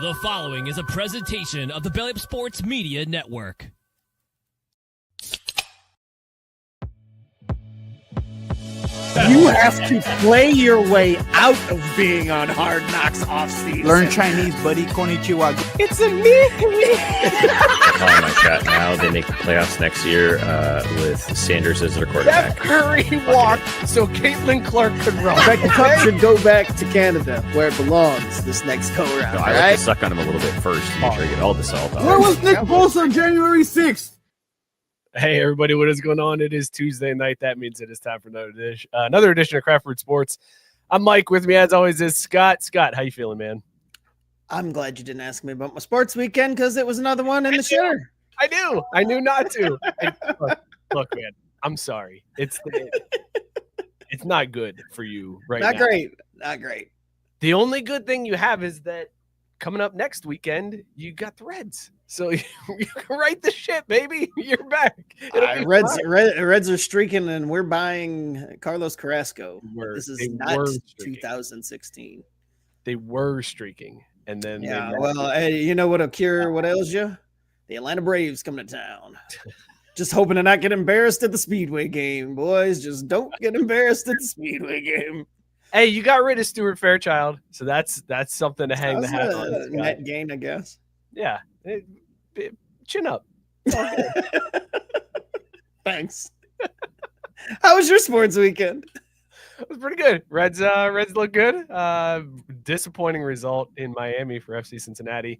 The following is a presentation of the Belly Up Sports Media Network. You have to play your way out of being on Hard Knocks off-season. Learn Chinese, buddy. Konnichiwa. It's a me. Oh my God! Now they make the playoffs next year with Sanders as their quarterback. Steph Curry walked so Caitlin Clark could run. Becky Cup should go back to Canada where it belongs this next go-round. No, I like to suck on him a little bit first to make sure I get all the salt out. Where was Nick Foles on January 6th? Hey, everybody, what is going on? It is Tuesday night. That means it is time for another edition of Craft Root Sports. I'm Mike. With me, as always, is Scott. Scott, how you feeling, man? I'm glad you didn't ask me about my sports weekend because it was another one in the shitter. I knew. I knew not to. Look, man, I'm sorry. It's not good for you right now. Not great. The only good thing you have is that coming up next weekend, you got the Reds. So you can write the shit, baby. You're back. Reds are streaking, and we're buying Carlos Carrasco. This is not 2016. They were streaking, and then hey, you know what'll cure what ails you? The Atlanta Braves coming to town. Just hoping to not get embarrassed at the Speedway game, boys. Just don't get embarrassed at the Speedway game. Hey, you got rid of Stuart Fairchild, so that's something to hang the hat on. Net gain, I guess. Yeah. Chin up. Thanks. How was your sports weekend? It was pretty good. Reds look good. Disappointing result in Miami for FC Cincinnati.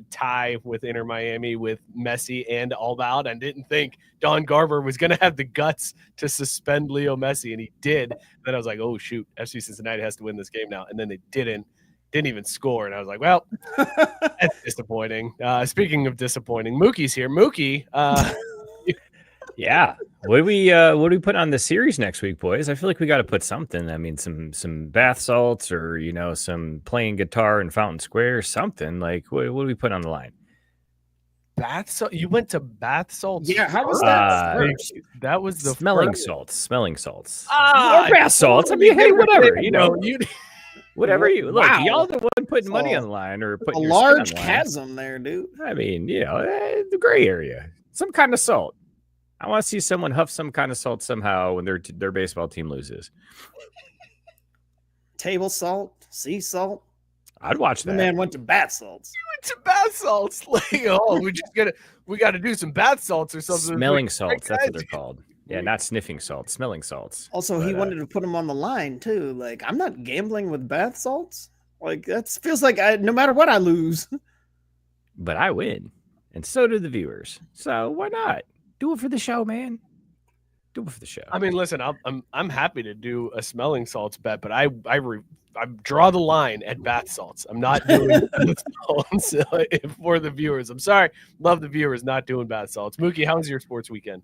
Tie with Inter Miami with Messi and Alba. I didn't think Don Garber was going to have the guts to suspend Leo Messi, and he did. Then I was like, oh, shoot, FC Cincinnati has to win this game now. And then they didn't even score. And I was like, well, that's disappointing. Speaking of disappointing, Mookie's here. Mookie. Yeah. What do we put on the series next week, boys? I feel like we got to put something. I mean, some bath salts or, some playing guitar in Fountain Square or something. Like, what do we put on the line? Bath salt? You went to bath salts? Yeah, how was that? That was the smelling salts. Or bath salts. I mean, hey, whatever. Whatever you look, y'all the one putting money on the line or putting a large chasm there, dude. I mean, the gray area, some kind of salt. I want to see someone huff some kind of salt somehow when their baseball team loses. Table salt, sea salt. I'd watch that. The man went to bath salts. You went to bath salts. Like, we got to do some bath salts or something. Smelling salts. That's what they're called. Yeah, not sniffing salts, smelling salts. Also, he wanted to put him on the line too. Like, I'm not gambling with bath salts. Like, that feels like no matter what I lose. But I win, and so do the viewers. So why not? Do it for the show, man. Do it for the show. I mean, listen, I'm happy to do a smelling salts bet, but I draw the line at bath salts. I'm not doing bath salts for the viewers. I'm sorry. Love the viewers, not doing bath salts. Mookie, how was your sports weekend?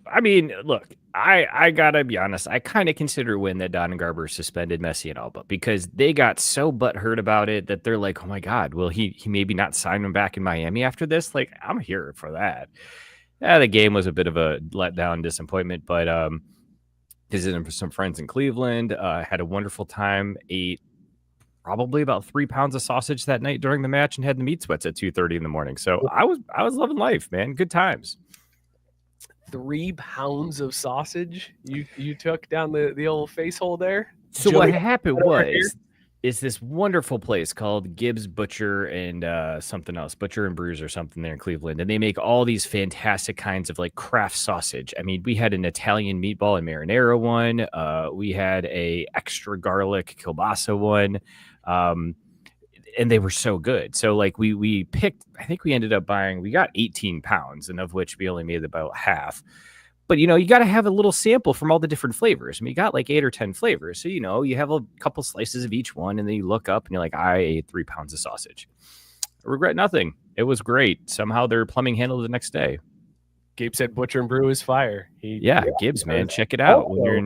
I mean, look, I gotta be honest. I kind of consider win that Don Garber suspended Messi and Alba because they got so butthurt about it that they're like, oh my God, will he maybe not sign him back in Miami after this? Like, I'm here for that. Yeah, the game was a bit of a letdown, disappointment, but visited some friends in Cleveland. Had a wonderful time. Ate probably about 3 pounds of sausage that night during the match and had the meat sweats at 2:30 in the morning. So I was loving life, man. Good times. 3 pounds of sausage you took down the old face hole there. So what happened is this wonderful place called Gibbs Butcher and something else, Butcher and Brews or something there in Cleveland. And they make all these fantastic kinds of like craft sausage. I mean, we had an Italian meatball and marinara one. We had a extra garlic kielbasa one. And they were so good. So like we picked, I think we ended up buying, we got 18 pounds and of which we only made about half. But, you got to have a little sample from all the different flavors. I mean, you got like 8 or 10 flavors. So, you have a couple slices of each one and then you look up and you're like, I ate 3 pounds of sausage. I regret nothing. It was great. Somehow their plumbing handled it the next day. Gabe said Butcher and Brew is fire. Gibbs, man. Check it out when you're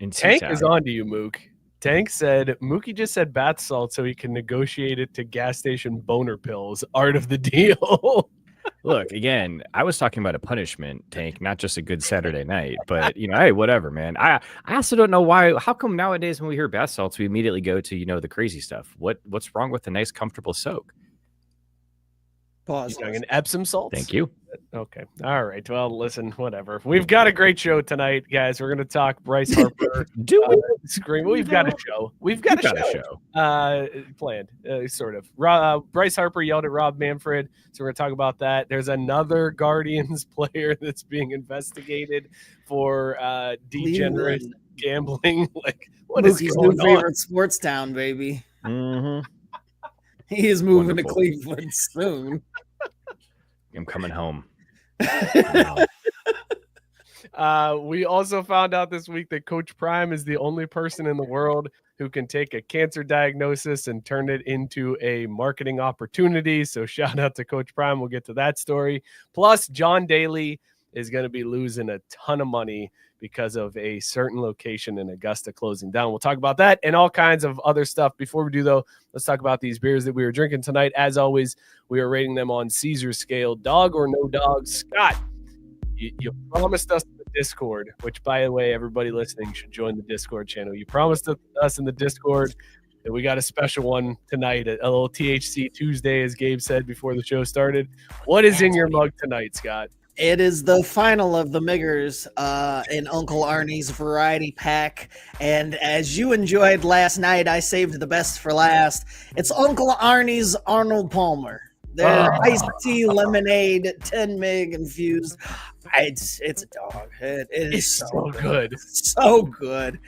in Tank Seatown. is on to you, Mook. Tank said Mookie just said bath salt so he can negotiate it to gas station boner pills. Art of the deal. Look, again, I was talking about a punishment, Tank, not just a good Saturday night. But, hey, whatever, man. I also don't know why. How come nowadays when we hear bath salts, we immediately go to, the crazy stuff? What's wrong with a nice, comfortable soak? Pause. An Epsom salt. Thank you. Okay. All right. Well, listen, whatever. We've got a great show tonight, guys. We're going to talk Bryce Harper. Do we? Scream. We've got a show. We've got a show. Planned, sort of. Bryce Harper yelled at Rob Manfred, so we're going to talk about that. There's another Guardians player that's being investigated for degenerate gambling. Like, what is Mookie's going new on? favorite sports town, baby. Mm-hmm. He is moving Wonderful. to Cleveland soon. I'm coming home. We also found out this week that Coach Prime is the only person in the world who can take a cancer diagnosis and turn it into a marketing opportunity. So shout out to Coach Prime. We'll get to that story. Plus, John Daly is going to be losing a ton of money because of a certain location in Augusta closing down. We'll talk about that and all kinds of other stuff. Before we do, though, let's talk about these beers that we were drinking tonight. As always, we are rating them on Caesar's scale. Dog or no dog? Scott, you promised us the Discord, which, by the way, everybody listening should join the Discord channel. You promised us in the Discord that we got a special one tonight, a little THC Tuesday, as Gabe said before the show started. What is in your mug tonight, Scott? It is the final of the Miggers in Uncle Arnie's variety pack. And as you enjoyed last night, I saved the best for last. It's Uncle Arnie's Arnold Palmer. They're iced tea lemonade, 10 meg infused. It's a dog. It is so good. So good.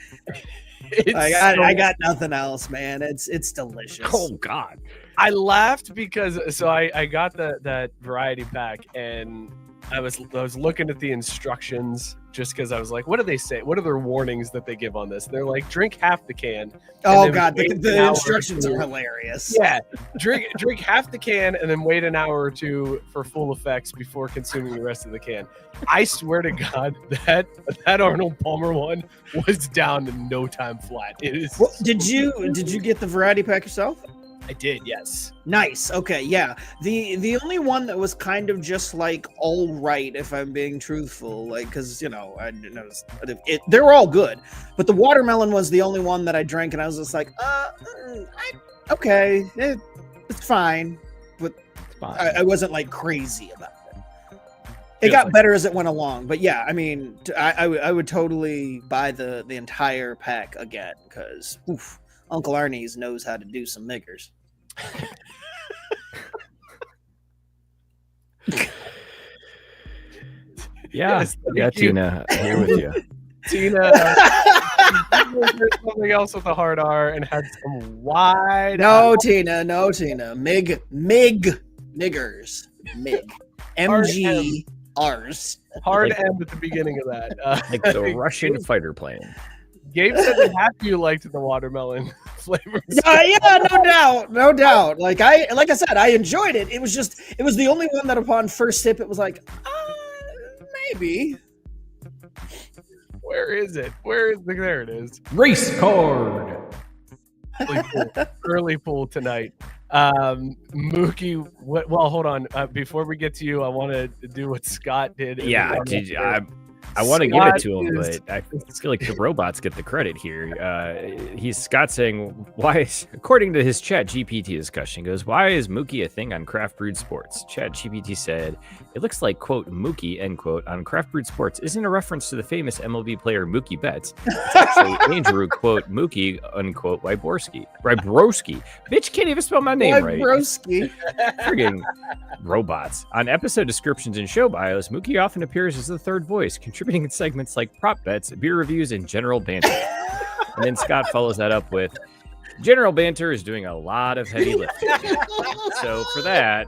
I got nothing else, man. It's delicious. Oh, God. I laughed because I got that variety pack and I was looking at the instructions just because I was like, what do they say? What are their warnings that they give on this? They're like, drink half the can. Oh God, the instructions are hilarious. Yeah, drink half the can and then wait an hour or two for full effects before consuming the rest of the can. I swear to God, that Arnold Palmer one was down in no time flat. It is. Well, did you get the variety pack yourself? I did, yes. Nice. Okay, yeah. The only one that was kind of just like all right, if I'm being truthful, like because they were all good, but the watermelon was the only one that I drank, and I was just like, okay, it's fine, but I wasn't like crazy about it. It got better as it went along, but yeah, I mean, I would totally buy the entire pack again because Uncle Arnie's knows how to do some Miggers. Yeah, Tina, I'm here with you. Tina, something else with a hard R and had some wide. No, Tina. Miggers. MGRs. Hard M at the beginning of that. Like the Russian fighter plane. Gabe said that half of you liked the watermelon flavor. Yeah, no doubt. Like I said, I enjoyed it. It was the only one that upon first sip, it was like, maybe. Where is it? There it is. Race card. Early pool tonight. Mookie, well, hold on. Before we get to you, I want to do what Scott did. Yeah, I want to give it to him, but I feel like the robots get the credit here. Scott saying, why is, according to his Chat GPT discussion, goes, why is Mookie a thing on Craft Brewed Sports? Chat GPT said, it looks like, quote, Mookie, end quote, on Craft Brewed Sports isn't a reference to the famous MLB player Mookie Betts. It's actually Andrew, quote, Mookie, unquote, Wyborski. Bitch can't even spell my name right. Wyborski. Friggin' robots. On episode descriptions and show bios, Mookie often appears as the third voice, contributing in segments like prop bets, beer reviews, and general banter. And then Scott follows that up with, general banter is doing a lot of heavy lifting. So for that,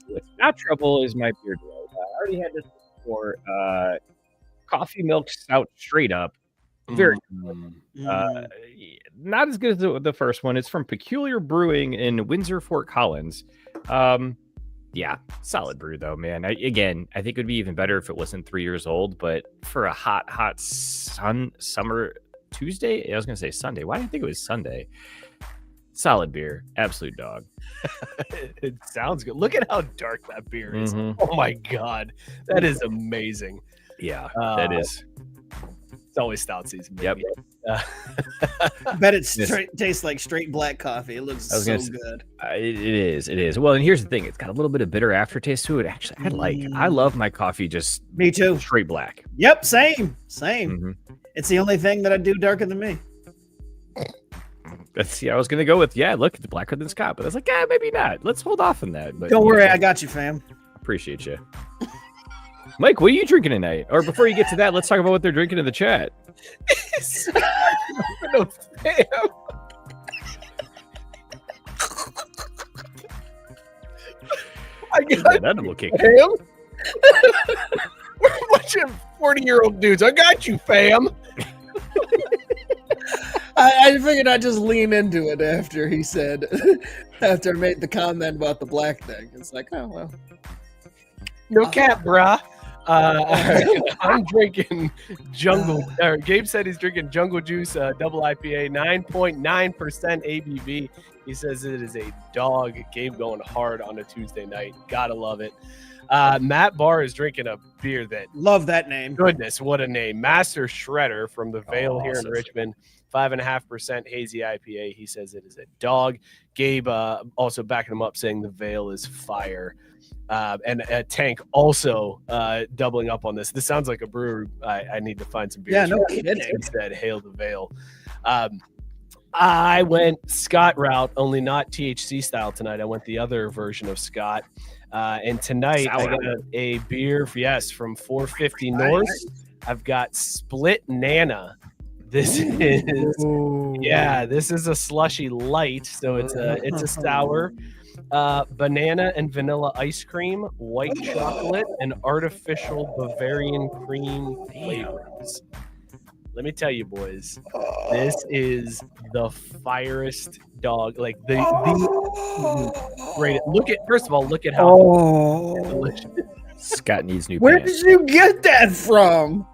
what's not trouble is my beer today. I already had this before. Coffee milk stout straight up. Very good. Not as good as the first one. It's from Peculiar Brewing in Windsor, Fort Collins. Yeah, solid brew though, man. I think it would be even better if it wasn't 3 years old. But for a hot summer Tuesday. I was gonna say Sunday. Why did I think it was Sunday? Solid beer, absolute dog. It sounds good. Look at how dark that beer is. Mhm. Oh my god, that is amazing. Yeah, that is. It's always stout season. Yep. Baby. I bet it tastes like straight black coffee. It looks I was so gonna good. It is. Well, and here's the thing: it's got a little bit of bitter aftertaste to it. Actually, I love my coffee just Me too. straight black. Yep, same. Mhm. It's the only thing that I do darker than me. I was gonna go with look, it's blacker than Scott, but I was like, maybe not. Let's hold off on that. But Don't worry, I got you, fam. appreciate you. Mike, what are you drinking tonight? Or before you get to that, let's talk about what they're drinking in the chat. No, fam. I got That edible kick. fam. We're a bunch of 40-year-old dudes. I got you, fam. I figured I'd just lean into it after he said, after I made the comment about the black thing. It's like, oh, well. No cap, brah. I'm drinking Jungle. Gabe said he's drinking Jungle Juice double IPA, 9.9% ABV. He says it is a dog. Gabe going hard on a Tuesday night. Gotta love it. Matt Barr is drinking a beer that, Love that name. goodness, what a name. Master Shredder from the Vale here in awesome. Richmond. 5.5% hazy IPA. He says it is a dog. Gabe also backing him up, saying the Vale is fire. And Tank also doubling up on this. This sounds like a brewer. I need to find some beers. Yeah, no from. kidding. Instead, hail the Vale. I went Scott route, only not THC style tonight. I went the other version of Scott. And tonight I Sour. got a beer, from 450 North. I've got Split Nana. This is a slushy light, so it's a sour. Banana and vanilla ice cream, white chocolate, and artificial Bavarian cream flavors. Let me tell you, boys, this is the firest dog. Like the great. First of all, look at how delicious. Scott needs new Where pants. did you get that from?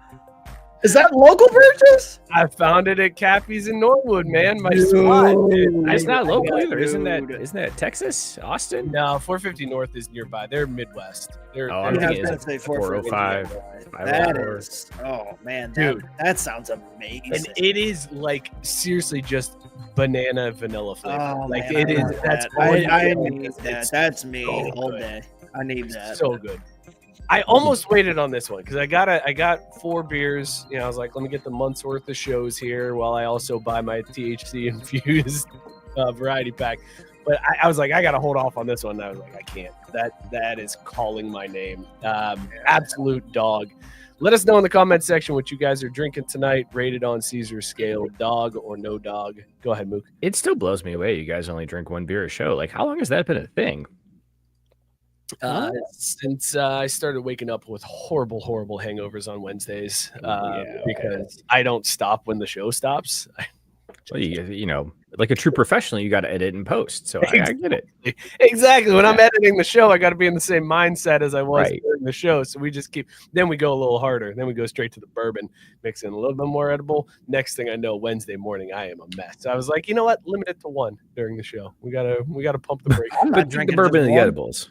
Is that local purchase? I found it at Cappy's in Norwood, man. My spot. Dude. It's not local Yeah, either, isn't dude. that Texas, Austin? No, 450 North is nearby. They're Midwest. They're, Oh, I'm they're- thinking it's like 405. That 504. is, oh man, Dude. that sounds amazing. and it is like seriously just banana vanilla flavor. Oh, like man, it is. I love That's that. all you I get. need It's that. That's me so all good. day. I need that. So good. I almost waited on this one because I got 4 beers. You know, I was like, let me get the month's worth of shows here while I also buy my THC infused variety pack. But I was like, I got to hold off on this one. And I was like, I can't. That is calling my name. Absolute dog. Let us know in the comment section what you guys are drinking tonight. Rated on Caesar's scale, dog or no dog. Go ahead, Mook. It still blows me away. You guys only drink one beer a show. Like, how long has that been a thing? Since I started waking up with horrible hangovers on Wednesdays, because I don't stop when the show stops. Well, you know, like a true professional, you got to edit and post. So I get it. Exactly. When I'm editing the show, I got to be in the same mindset as I was Right. during the show. So we just then we go a little harder. Then we go straight to the bourbon, mix in a little bit more edible. Next thing I know, Wednesday morning, I am a mess. So I was like, you know what? Limit it to 1 during the show. We gotta pump the brakes. I'm But not the drinking bourbon and just the one. edibles.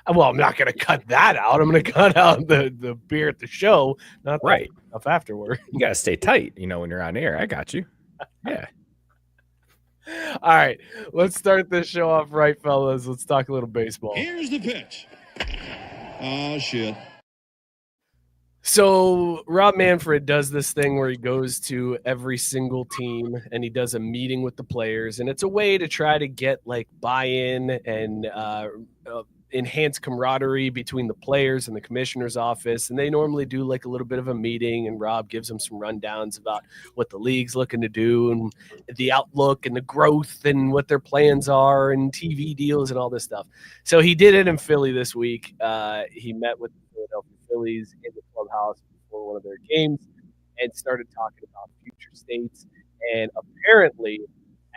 Well, I'm not gonna cut that out. I'm gonna cut out the beer at the show, not the Right. stuff afterward. You got to stay tight, you know, when you're on air. I got you. Yeah. All right, let's start this show off right, fellas. Let's talk a little baseball. Here's the pitch. Oh, shit. So Rob Manfred does this thing where he goes to every single team and he does a meeting with the players, and it's a way to try to get like buy-in and enhance camaraderie between the players and the commissioner's office. And they normally do like a little bit of a meeting, and Rob gives them some rundowns about what the league's looking to do and the outlook and the growth and what their plans are and TV deals and all this stuff. So he did it in Philly this week. He met with the Philadelphia Phillies in the clubhouse before one of their games and started talking about future states. And apparently,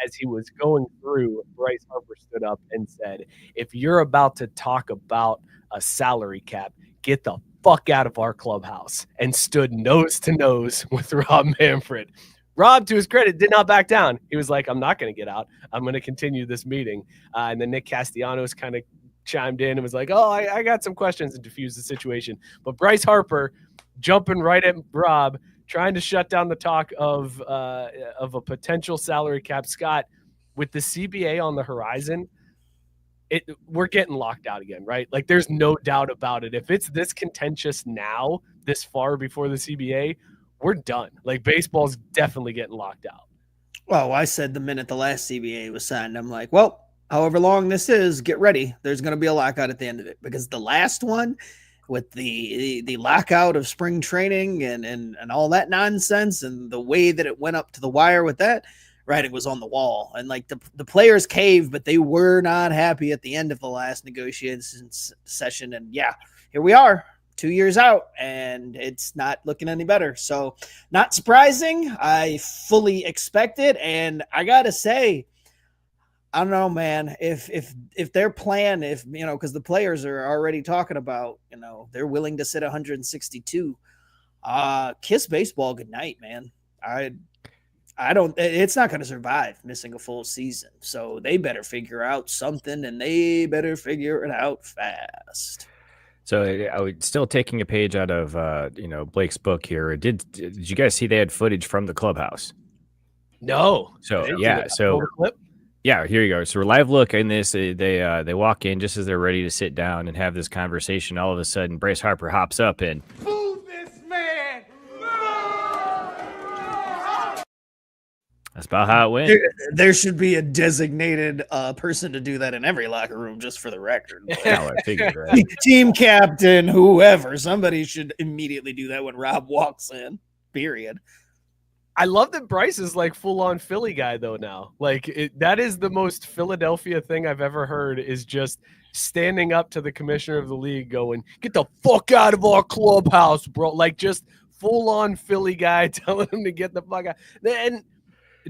as he was going through, Bryce Harper stood up and said, if you're about to talk about a salary cap, get the fuck out of our clubhouse, and stood nose to nose with Rob Manfred. Rob, to his credit, did not back down. He was like, I'm not going to get out. I'm going to continue this meeting. And then Nick Castellanos kind of chimed in and was like, oh, I got some questions, and diffused the situation. But Bryce Harper jumping right at Rob, trying to shut down the talk of a potential salary cap. Scott, with the CBA on the horizon, we're getting locked out again, right? Like, there's no doubt about it. If it's this contentious now, this far before the CBA, we're done. Like, baseball's definitely getting locked out. Well, I said the minute the last CBA was signed, I'm like, well, however long this is, get ready. There's going to be a lockout at the end of it, because the last one with the lockout of spring training and all that nonsense, and the way that it went up to the wire with that, writing was on the wall. And like the players caved, but they were not happy at the end of the last negotiation session. And yeah, here we are 2 years out, and it's not looking any better. So not surprising. I fully expect it. And I got to say, I don't know, man, if their plan, because the players are already talking about, they're willing to sit 162, kiss baseball goodnight, man. It's not going to survive missing a full season. So they better figure out something, and they better figure it out fast. So I was still taking a page out of, Blake's book here. Did you guys see they had footage from the clubhouse? No. So, yeah. So, yeah, here you go. So, live look in this. They walk in just as they're ready to sit down and have this conversation. All of a sudden, Bryce Harper hops up and Boo this man! that's about how it went. There should be a designated person to do that in every locker room, just for the record. I figured, right? Team captain, whoever, somebody should immediately do that when Rob walks in, period. I love that Bryce is like full-on Philly guy, though, now. Like, that is the most Philadelphia thing I've ever heard, is just standing up to the commissioner of the league going, get the fuck out of our clubhouse, bro. Like, just full-on Philly guy telling him to get the fuck out. And,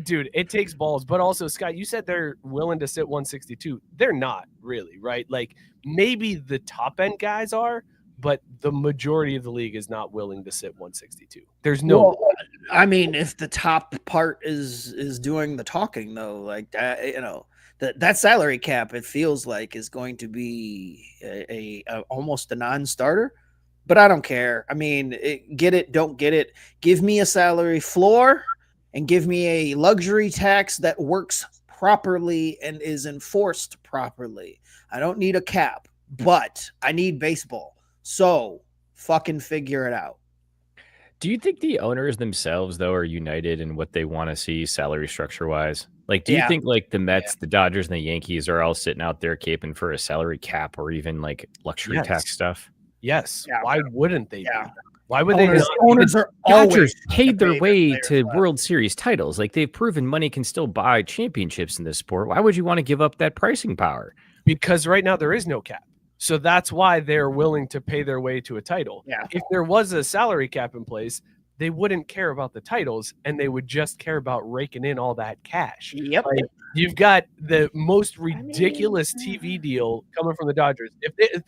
dude, it takes balls. But also, Scott, you said they're willing to sit 162. They're not, really, right? Like, maybe the top-end guys are, but the majority of the league is not willing to sit 162. There's no. Well, I mean, if the top part is doing the talking, though, like that salary cap, it feels like, is going to be a almost a non-starter. But I don't care. I mean, get it, don't get it. Give me a salary floor, and give me a luxury tax that works properly and is enforced properly. I don't need a cap, but I need baseball. So fucking figure it out. Do you think the owners themselves, though, are united in what they want to see salary structure wise? Like, do you think like the Mets, the Dodgers, and the Yankees are all sitting out there caping for a salary cap or even like luxury tax stuff? Yes. Yeah. Why wouldn't they? Yeah. Do that? Why would Owners, they? owners are Dodgers always paid their way to left. World Series titles. Like, they've proven money can still buy championships in this sport. Why would you want to give up that pricing power? Because right now there is no cap. So that's why they're willing to pay their way to a title. Yeah. If there was a salary cap in place, they wouldn't care about the titles, and they would just care about raking in all that cash. Yep. Like, you've got the most ridiculous TV deal coming from the Dodgers.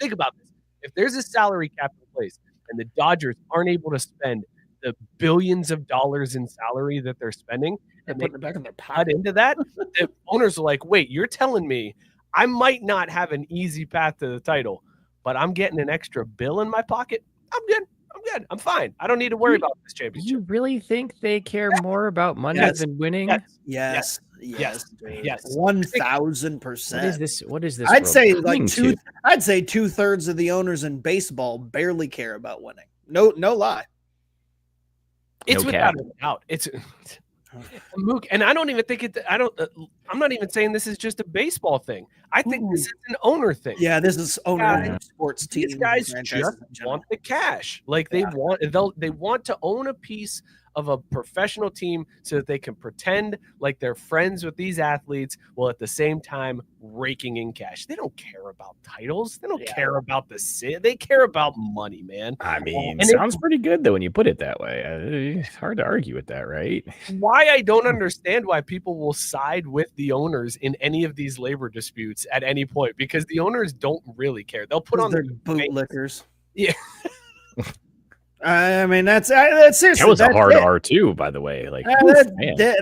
Think about this. If there's a salary cap in place and the Dodgers aren't able to spend the billions of dollars in salary that they're spending, and they put it back in their cut pocket. into that, the owners are like, wait, you're telling me I might not have an easy path to the title, but I'm getting an extra bill in my pocket? I'm good. I'm fine. I don't need to worry about this Do championship. you really think they care more about money than winning? Yes. Yes. 1000%. What is this? I'd world say coming like to? I'd say 2/3 of the owners in baseball barely care about winning. No lie. It's No without cap. a doubt. It's Mook, and I don't even think it. I'm not even saying this is just a baseball thing. I think this is an owner thing. Yeah, this is owner Yeah. sports team. These guys franchises just in general. want the cash. Like they want to own a piece of a professional team so that they can pretend like they're friends with these athletes while at the same time raking in cash. They don't care about titles. They don't care about the city. They care about money, man. I mean, And sounds pretty good though when you put it that way. It's hard to argue with that, right? Why I don't understand why people will side with the owners in any of these labor disputes at any point, because the owners don't really care. They'll put on their their bootlickers. Yeah. I mean, that's seriously. That was a that's hard it. R too, by the way. Like,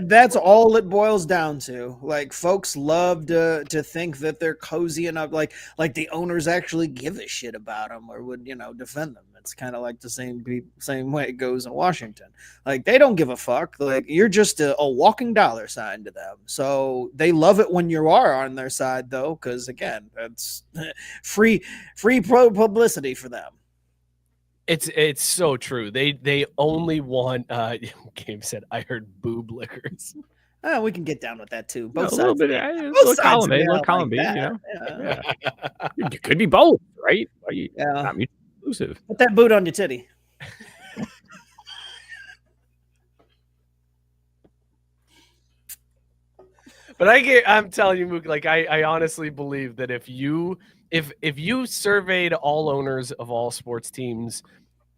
That's all it boils down to. Like, folks love to think that they're cozy enough, like the owners actually give a shit about them or would defend them. It's kind of like the same way it goes in Washington. Like, they don't give a fuck. Like, you're just a walking dollar sign to them. So they love it when you are on their side, though, because again, that's free publicity for them. It's so true. They only want. Gabe said, "I heard boob liquors." We can get down with that too. a Both little sides. bit, Both sides column A, of it little are column B, that. you know. Yeah. It could be both, right? Yeah. Not mutually exclusive. Put that boot on your titty. But I'm telling you, Mook, like I honestly believe that if you surveyed all owners of all sports teams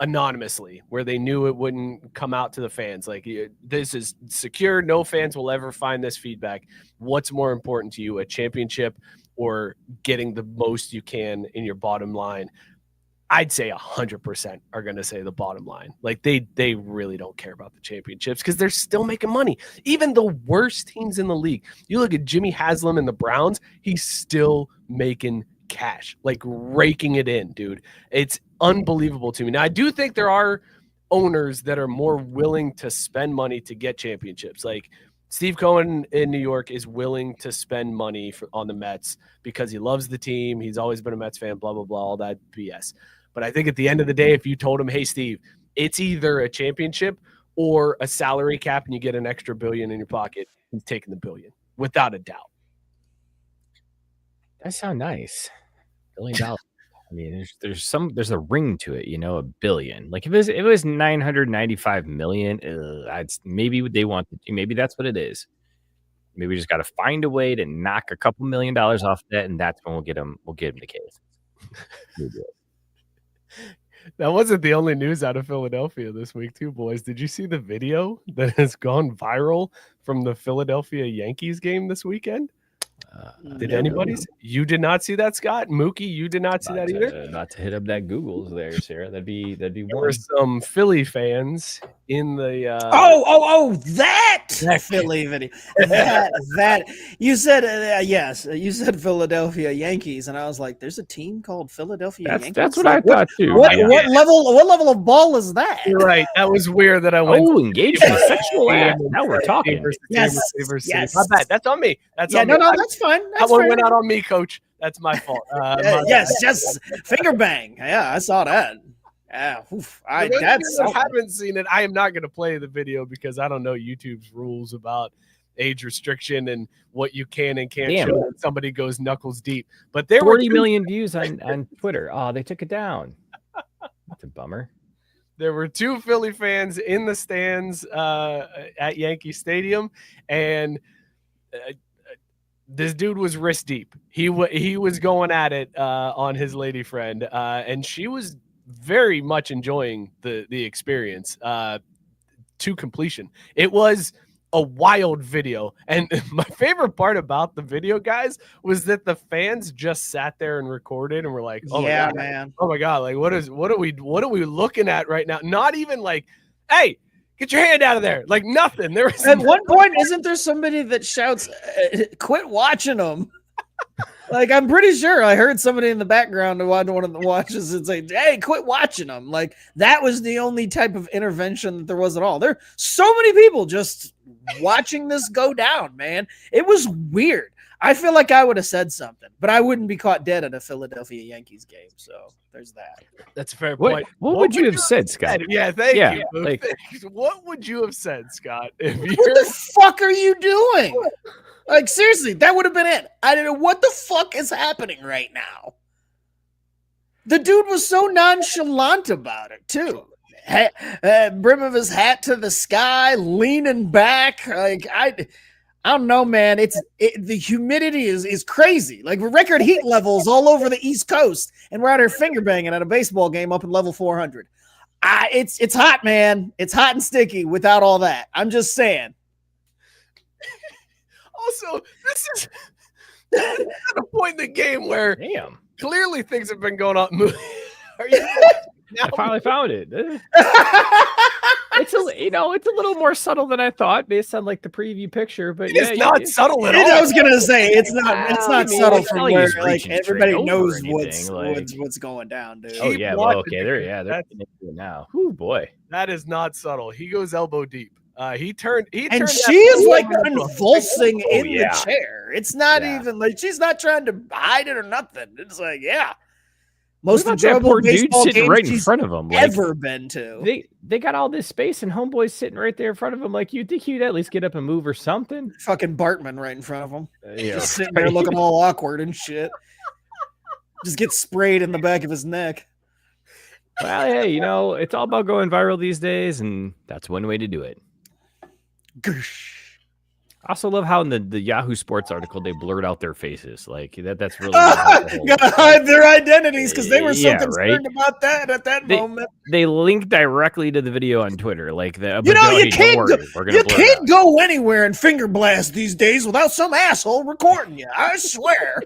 anonymously, where they knew it wouldn't come out to the fans, like this is secure, no fans will ever find this feedback. What's more important to you, a championship or getting the most you can in your bottom line? I'd say 100% are going to say the bottom line. Like they really don't care about the championships because they're still making money. Even the worst teams in the league. You look at Jimmy Haslam and the Browns, he's still making cash, like raking it in, dude. It's unbelievable to me. Now, I do think there are owners that are more willing to spend money to get championships. Like Steve Cohen in New York is willing to spend money on the Mets because he loves the team. He's always been a Mets fan, blah, blah, blah, all that BS. But I think at the end of the day, if you told him, hey, Steve, it's either a championship or a salary cap and you get an extra $1 billion in your pocket, he's taking the $1 billion, without a doubt. That sounds nice. $1 billion. I mean, there's a ring to it, $1 billion. Like if it was 995 million, maybe that's what it is. Maybe we just got to find a way to knock a couple $1 million off that, and that's when we'll get him the case. That wasn't the only news out of Philadelphia this week, too, boys. Did you see the video that has gone viral from the Philadelphia Yankees game this weekend? Did anybody? You did not see that, Scott? Mookie, you did not see that either? Not to hit up that Google's there, Sarah. That'd be There one. were some Philly fans in the that Philly video. That you said yes. You said Philadelphia Yankees, and I was like, "There's a team called Philadelphia Yankees." That's what I thought too. What level of ball is that? You're right. That was weird that I went. Oh, engaged in a sexual act. Now we're talking. Yes. My bad. That's on me. That's on me. No, that's fine. That one went out on me, Coach. That's my fault. Yes, just finger bang. Yeah, I saw that. Yeah, I haven't seen it. I am not going to play the video because I don't know YouTube's rules about age restriction and what you can and can't show when somebody goes knuckles deep. But there were 40 million views on Twitter. Oh, they took it down. That's a bummer. There were 2 Philly fans in the stands at Yankee Stadium, and this dude was wrist deep. He was going at it on his lady friend, and she was very much enjoying the experience to completion. It was a wild video, and my favorite part about the video, guys, was that the fans just sat there and recorded and were like, "Oh yeah, my God, man! Oh my God! Like what are we looking at right now?" Not even like, "Hey, get your hand out of there!" Like nothing. There was at one point, isn't there somebody that shouts, "Quit watching them"? Like, I'm pretty sure I heard somebody in the background watch one of the watches and say, "Hey, quit watching them." Like, that was the only type of intervention that there was at all. There are so many people just watching this go down, man. It was weird. I feel like I would have said something, but I wouldn't be caught dead at a Philadelphia Yankees game. So there's that. That's a fair point. What would you have said, Scott? Yeah, thank you. Like, what would you have said, Scott? What the fuck are you doing? Like, seriously, that would have been it. I don't know what the fuck is happening right now. The dude was so nonchalant about it, too. Brim of his hat to the sky, leaning back. Like, I don't know, man. The humidity is crazy. Like, record heat levels all over the East Coast, and we're out here finger banging at a baseball game up in level 400. It's hot, man. It's hot and sticky without all that. I'm just saying. Also, this is at a point in the game where clearly things have been going on. Are you I finally found it. It's it's a little more subtle than I thought based on like the preview picture, but It's not subtle at all. I was gonna say it's not subtle it's from not like where he's like reaching everybody straight over knows or anything, what's going down, dude. Oh Keep yeah, well, watching, okay, they're That's- into it now. Oh boy. That is not subtle. He goes elbow deep. He turned And that she is like woman into a- convulsing in yeah. the chair. It's not Yeah. even like she's not trying to hide it or nothing. It's like, yeah. What Most about that enjoyable poor dude baseball sitting game right in she's front of him? Like, ever been to. they got all this space and homeboy's sitting right there in front of him. Like, you'd think he'd at least get up and move or something. Fucking Bartman right in front of him. Yeah, Just sitting there looking all awkward and shit. Just gets sprayed in the back of his neck. Well, hey, it's all about going viral these days, and that's one way to do it. Goosh. I also love how in the Yahoo Sports article they blurred out their faces. Like that's really good. Gotta hide their identities because they were so Yeah, concerned about that at that moment. They link directly to the video on Twitter. Like You but no, you hey, don't can't worry, go, we're gonna you blur it can't out. go anywhere and finger blast these days without some asshole recording you. I swear.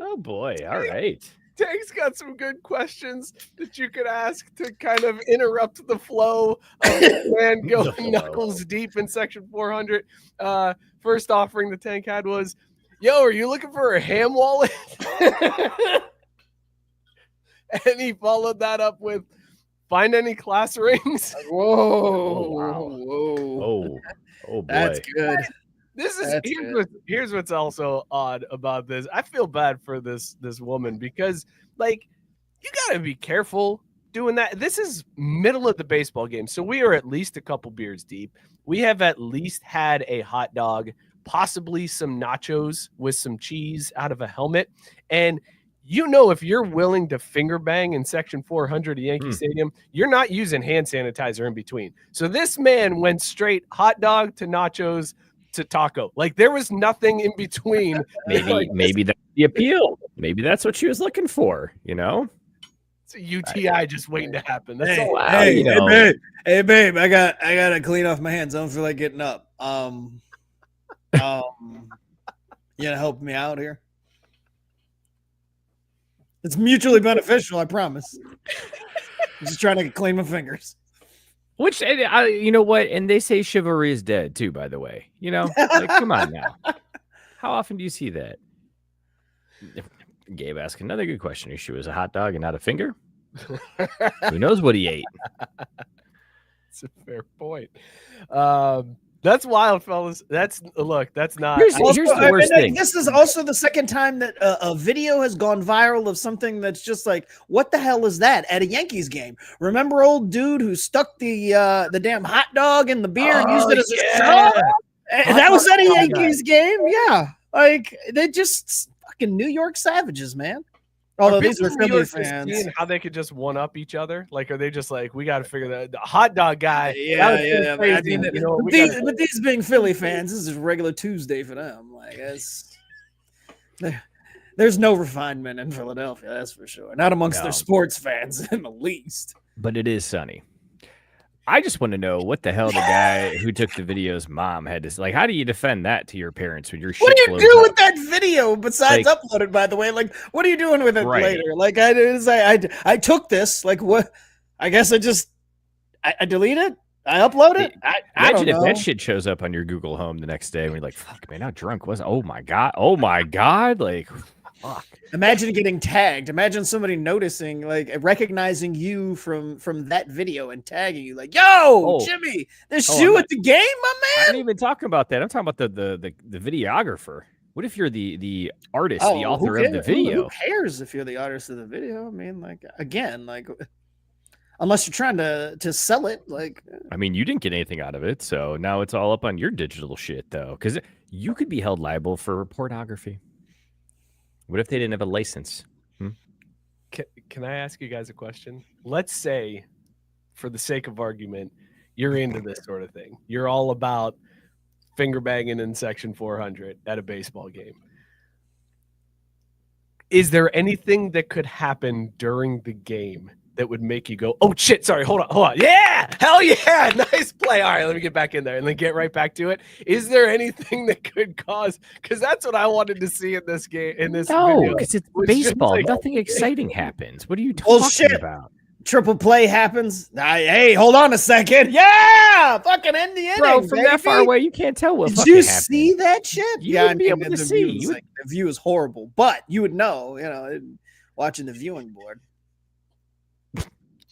Oh boy! All right. Tank's got some good questions that you could ask to kind of interrupt the flow of this man going flow. knuckles deep in section 400. First offering the Tank had was, yo, are you looking for a ham wallet? And he followed that up with, find any class rings? Whoa. Whoa. Oh boy. That's good. This is That's here's what's also odd about this. I feel bad for this woman because like you gotta be careful doing that. This is middle of the baseball game, so we are at least a couple beers deep. We have at least had a hot dog, possibly some nachos with some cheese out of a helmet, and if you're willing to finger bang in section 400 of Yankee Stadium, you're not using hand sanitizer in between. So this man went straight hot dog to nachos to taco. Like there was nothing in between. Maybe that's the appeal. Maybe that's what she was looking for. It's a UTI just waiting to happen. That's Hey, all. hey, babe, I gotta clean off my hands. I don't feel like getting up. You gonna help me out here? It's mutually beneficial, I promise. I'm just trying to clean my fingers. Which, you know what? And they say chivalry is dead too, by the way. Like, come on now. How often do you see that? Gabe asked another good question. If she was a hot dog and not a finger, who knows what he ate? That's a fair point. That's wild, fellas. That's not. Here's the worst thing. This is also the second time that a video has gone viral of something that's just like, what the hell is that at a Yankees game? Remember old dude who stuck the damn hot dog in the beer and used it as a straw? That was at a Yankees game. Yeah, like they just fucking New York savages, man. Although these are Philly fans. Seeing how they could just one up each other? Like, are they just like, we got to figure that the hot dog guy? Yeah. Crazy, I mean, but these being Philly fans, this is regular Tuesday for them. Like, there's no refinement in Philadelphia, that's for sure. Not amongst their sports fans in the least. But it is sunny. I just want to know what the hell the guy who took the video's mom had to say. Like, how do you defend that to your parents when your shit What do you blows do up? with that video besides upload it, by the way? Like, what are you doing with it later? Like, I took this. Like, what? I guess I delete it. I upload it. I Imagine don't if know. that shit shows up on your Google Home the next day and we're like, fuck, man, how drunk was I? Oh my God. Like, fuck. Imagine getting tagged. Imagine somebody noticing, like recognizing you from that video and tagging you, like, "Yo, Jimmy, there's you at the game, my man." I'm not even talking about that. I'm talking about the videographer. What if you're the artist, the author of the video? Who cares if you're the artist of the video? I mean, like, again, like, unless you're trying to sell it, like. I mean, you didn't get anything out of it, so now it's all up on your digital shit, though, because you could be held liable for pornography. What if they didn't have a license? Can I ask you guys a question? Let's say, for the sake of argument, you're into this sort of thing. You're all about finger banging in section 400 at a baseball game. Is there anything that could happen during the game that would make you go, oh shit, sorry, hold on. Yeah, hell yeah, nice play. All right, let me get back in there and then get right back to it. Is there anything that could cause, because that's what I wanted to see in this game, in this video. Because it's was just baseball. like- Nothing exciting happens. What are you talking Bullshit. about? Triple play happens. Hey, hold on a second. Yeah, fucking end the inning, Bro, from that far baby. away, you can't tell what Did fucking you happened. see that shit? You yeah, would be able to the see. View was, the view is horrible, but you would know, watching the viewing board.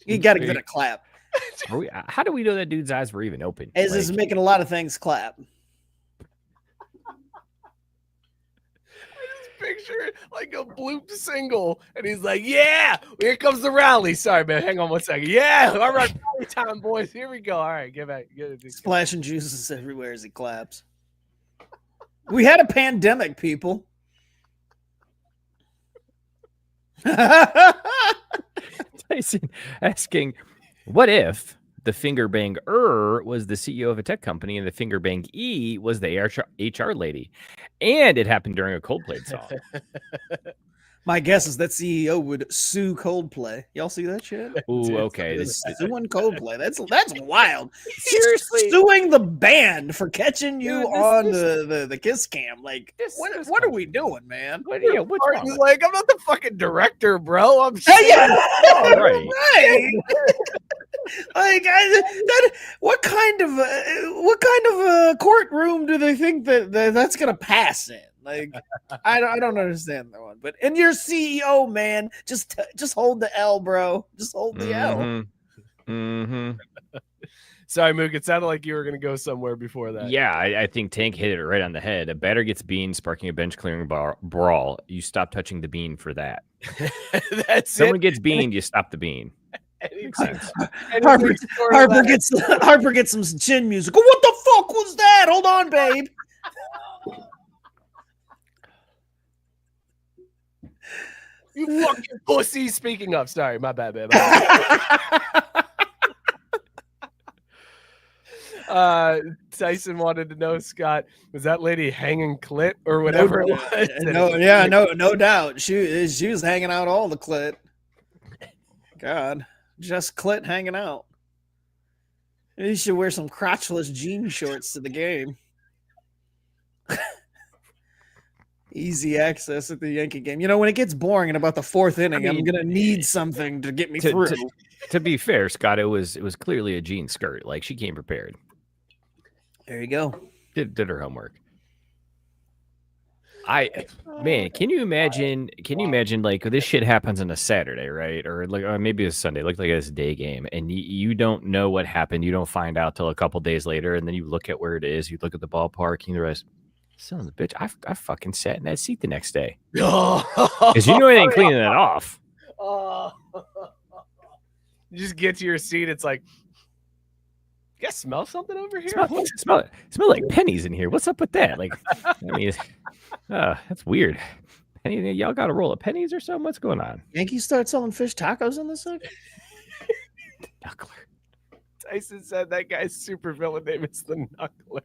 You got to get a clap. How do we know that dude's eyes were even open? As is making a lot of things clap. Picture like a bloop single, and he's like, yeah, here comes the rally. Sorry, man, hang on 1 second. Yeah, all right, rally time, boys. Here we go. All right, get back. Splashing juices everywhere as he claps. We had a pandemic, people. Tyson asking, what if the finger bang was the CEO of a tech company and the finger bang was the HR lady, and it happened during a Coldplay song? My guess is that CEO would sue Coldplay. Y'all see that shit? Ooh, okay. Suing Coldplay. That's wild. Seriously. Suing the band for catching you on the kiss cam. Like, what are we doing, man? What's wrong Martin's with like, I'm not the fucking director, bro. I'm Hey, yeah. Right. Right. Like, what kind of a courtroom do they think that's gonna pass in? Like, I don't understand that one. But and your CEO, man, just hold the L, bro. Just hold the L. Mm-hmm. Sorry, Mook. It sounded like you were going to go somewhere before that. Yeah, I think Tank hit it right on the head. A batter gets bean, sparking a bench clearing brawl. You stop touching the bean for that. That's Someone it. gets beaned, you stop the bean. Harper gets some chin music. What the fuck was that? Hold on, babe. You fucking pussy. Speaking of, sorry, my bad, babe. Tyson wanted to know, Scott, was that lady hanging clit or whatever? No doubt. She was hanging out all the clit. God, just clit hanging out. You should wear some crotchless jean shorts to the game. Easy access at the Yankee game. When it gets boring in about the fourth inning, I'm gonna need something to get me through. To be fair, Scott, it was clearly a jean skirt. Like, she came prepared. There you go. Did her homework. Can you imagine like this shit happens on a Saturday, right? Or like maybe a Sunday, like it's a day game, and you don't know what happened. You don't find out till a couple days later, and then you look at where it is, you look at the ballpark, and the rest. Son of a bitch, I fucking sat in that seat the next day. Because you know they ain't cleaning that off. You just get to your seat, it's like, you guys smell something over here? Smell like pennies in here. What's up with that? Like, I mean, that's weird. Y'all got a roll of pennies or something? What's going on? Yankees start selling fish tacos in this second? Knuckler. Tyson said that guy's super villain name is the Knuckler.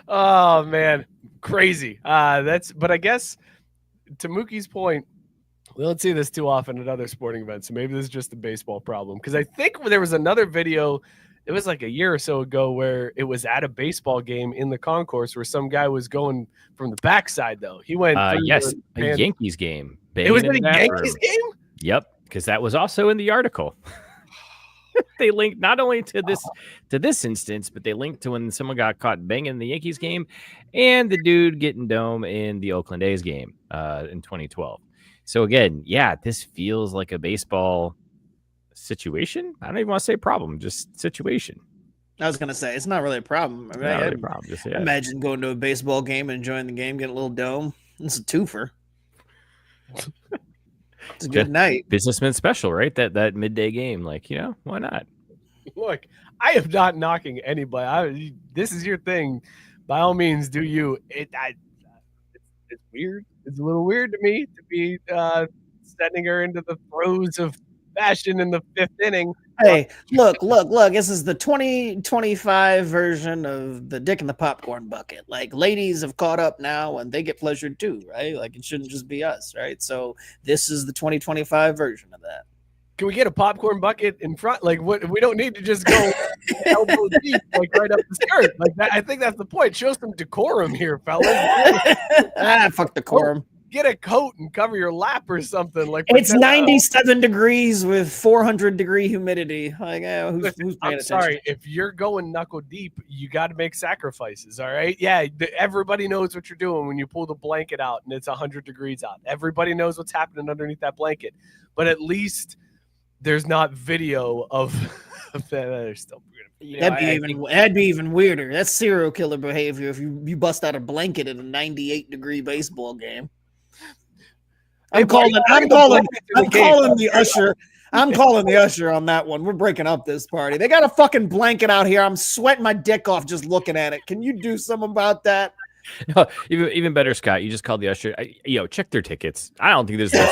Oh man, crazy. But I guess to Mookie's point, we don't see this too often at other sporting events. So maybe this is just a baseball problem. Because I think there was another video, it was like a year or so ago, where it was at a baseball game in the concourse where some guy was going from the backside though. He went a Yankees game. It was at a Yankees game? Yep, because that was also in the article. They linked not only to this instance, but they linked to when someone got caught banging in the Yankees game and the dude getting dome in the Oakland A's game in 2012. So again, yeah, this feels like a baseball situation. I don't even want to say problem, just situation. I was gonna say it's not really a problem. I mean, Not really a problem. Just, yeah. Imagine going to a baseball game and enjoying the game, getting a little dome. It's a twofer. It's a good night. Businessman special, right? That midday game, like, why not? Look, I am not knocking anybody. This is your thing. By all means, do you. It's weird. It's a little weird to me to be sending her into the throes of fashion in the 5th inning. Hey, look. This is the 2025 version of the dick in the popcorn bucket. Like, ladies have caught up now and they get pleasured too, right? Like, it shouldn't just be us, right? So this is the 2025 version of that. Can we get a popcorn bucket in front? Like, what? We don't need to just go elbow deep, like right up the skirt. Like that. I think that's the point. Show some decorum here, fellas. Fuck decorum. Get a coat and cover your lap or something. Like, It's 97 degrees with 400-degree humidity. Like, who's paying I'm attention? sorry, if you're going knuckle deep, you got to make sacrifices. All right, yeah. Everybody knows what you're doing when you pull the blanket out and it's 100 degrees out. Everybody knows what's happening underneath that blanket. But at least there's not video of that. There's still That'd be even weirder. That's serial killer behavior if you bust out a blanket in a 98-degree baseball game. I'm calling the usher. I'm calling the usher on that one. We're breaking up this party. They got a fucking blanket out here. I'm sweating my dick off just looking at it. Can you do something about that? No, even better, Scott. You just called the usher. Check their tickets. I don't think there's no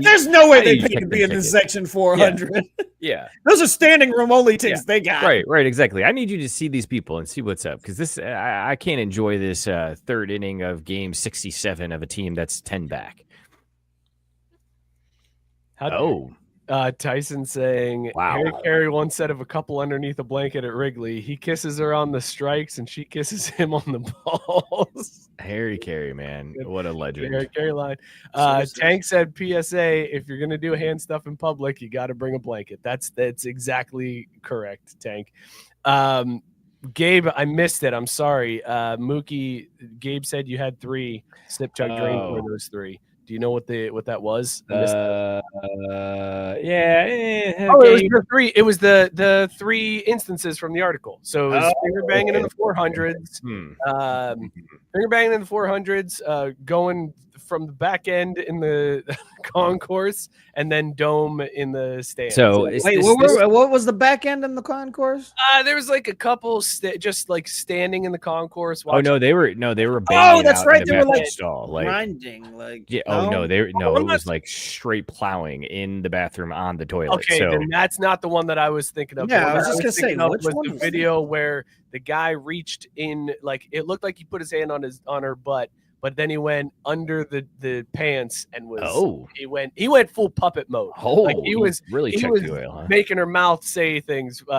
there's no way they paid to be in this section 400. Yeah. Those are standing room only tickets they got. Right, exactly. I need you to see these people and see what's up, because this I can't enjoy this 3rd inning of game 67 of a team that's 10 back. Tyson saying, wow. Harry Carey once said of a couple underneath a blanket at Wrigley, he kisses her on the strikes and she kisses him on the balls. Harry Carey, man. What a legend. Harry Carey line. Tank said, PSA, if you're going to do hand stuff in public, you got to bring a blanket. That's exactly correct, Tank. Gabe, I missed it. I'm sorry. Mookie, Gabe said you had 3. Snip, chug, drain for those 3. Do you know what that was? Yeah. It was the 3. It was the 3 instances from the article. So it was finger banging in the 400s, finger banging in the 400s, going from the back end in the concourse, and then dome in the stands. So what was the back end in the concourse? There was like a couple just like standing in the concourse. They were banging. Oh, that's right. They were like stall, grinding, like. Yeah. It was like straight plowing in the bathroom on the toilet. Okay, then that's not the one that I was thinking of. Yeah, I was just gonna say, which one was the video where the guy reached in, like it looked like he put his hand on her butt, but then he went under the pants and he went full puppet mode. Like he was really checked the oil, huh? Making her mouth say things from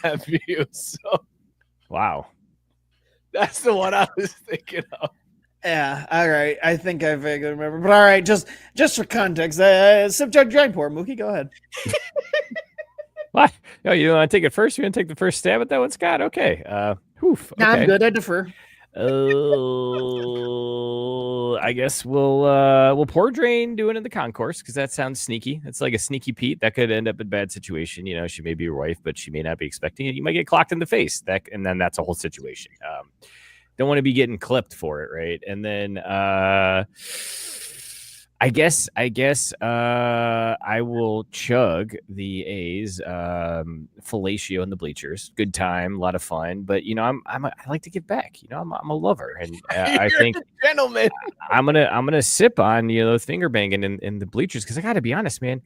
that view. So wow, that's the one I was thinking of. Yeah, all right. I think I vaguely remember, but all right. Just for context, subject Drainpour. Mookie, go ahead. What? No, you want to take it first? You want to take the first stab at that one, Scott? Okay. Okay. No, I'm good. I defer. I guess we'll pour drain doing it in the concourse, because that sounds sneaky. It's like a sneaky Pete that could end up in a bad situation. She may be your wife, but she may not be expecting it. You might get clocked in the face. And then that's a whole situation. Don't want to be getting clipped for it, right? And then I guess I will chug the A's fellatio in the bleachers. Good time, a lot of fun. But I like to give back. I'm a lover, and I think gentleman. I'm gonna sip on those finger banging in the bleachers, because I got to be honest, man.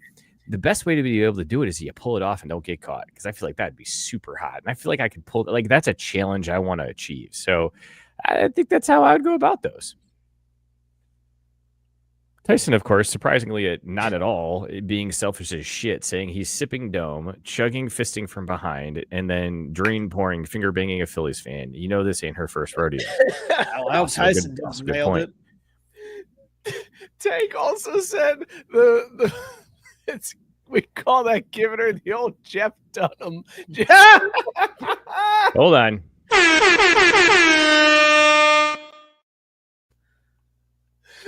The best way to be able to do it is you pull it off and don't get caught, because I feel like that'd be super hot, and I feel like I could pull it. Like, that's a challenge I want to achieve. So I think that's how I would go about those. Tyson, of course, surprisingly not at all, being selfish as shit, saying he's sipping dome, chugging fisting from behind, and then drain pouring, finger banging a Phillies fan. This ain't her first rodeo. Tyson nailed it. Tank also said we call that giving her the old Jeff Dunham. Hold on.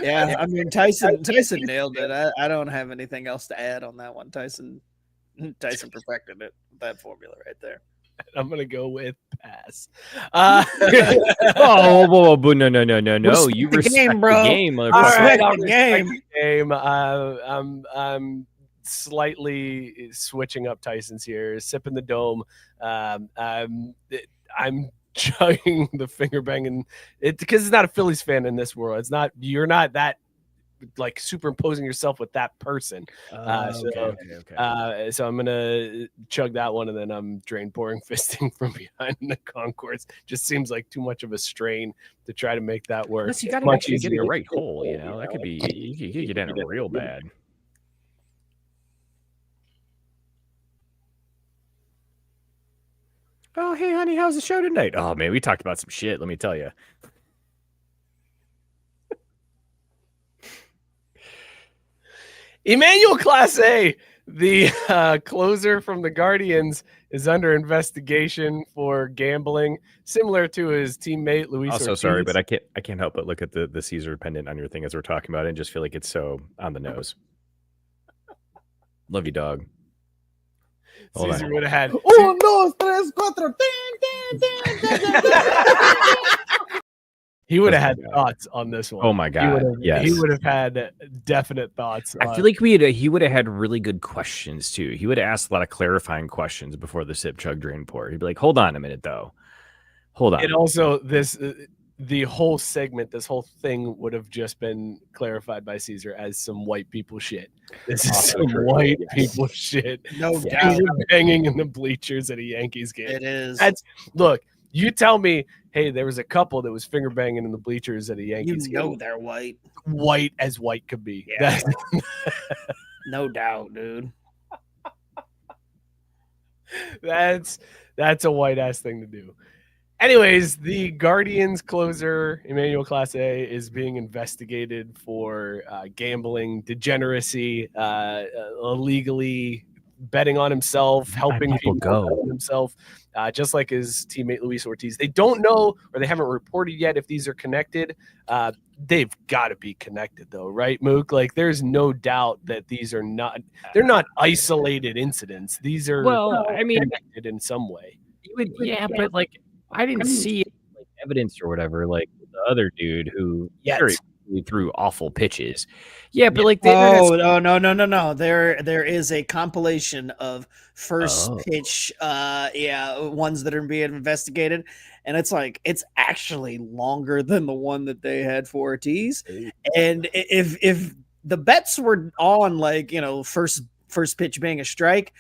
Yeah, I mean Tyson nailed it. I don't have anything else to add on that one. Tyson perfected it. That formula right there. I'm gonna go with pass. No! You respect the game, bro. Respect the game. I'm slightly switching up Tyson's here, sipping the dome. I'm chugging the finger banging it, because it's not a Phillies fan in this world. You're not that like superimposing yourself with that person. Okay. So I'm gonna chug that one, and then I'm drain pouring fisting from behind the concourse. Just seems like too much of a strain to try to make that work. Unless you got to Much actually get easier. the right hole, you know, that could be you could get in it real bad. Oh, hey, honey, how's the show tonight? Oh, man, we talked about some shit, let me tell you. Emmanuel Clase, the closer from the Guardians, is under investigation for gambling, similar to his teammate Luis Also, Ortiz. sorry, but I can't help but look at the Caesar pendant on your thing as we're talking about it and just feel like it's so on the nose. Love you, dog. Hold Caesar on. would have had. Uno, dos, tres, cuatro. He would have had thoughts on this one. Oh my God! Yes, he would have had definite thoughts. I feel like he would have had really good questions too. He would have asked a lot of clarifying questions before the sip, chug, drain, pour. He'd be like, "Hold on a minute, though. Hold on." And also, the whole segment, this whole thing would have just been clarified by Caesar as some white people shit. This is some white people shit. No doubt. Finger banging in the bleachers at a Yankees game. It is. Look, you tell me, hey, there was a couple that was finger banging in the bleachers at a Yankees You know game. they're white. White as white could be. Yeah. No doubt, dude. That's a white ass thing to do. Anyways, the Guardians closer, Emmanuel Clase, is being investigated for gambling, degeneracy, illegally betting on himself, helping people go bet on himself, just like his teammate Luis Ortiz. They don't know, or they haven't reported yet if these are connected. They've got to be connected, though, right, Mook? Like, there's no doubt that these are not. They're not isolated incidents. These are connected in some way. But like, I didn't see like evidence or whatever. Like the other dude who threw awful pitches. Yeah, but like, no. There is a compilation of first pitch, ones that are being investigated, and it's actually longer than the one that they had for Ortiz. And if the bets were on like first pitch being a strike,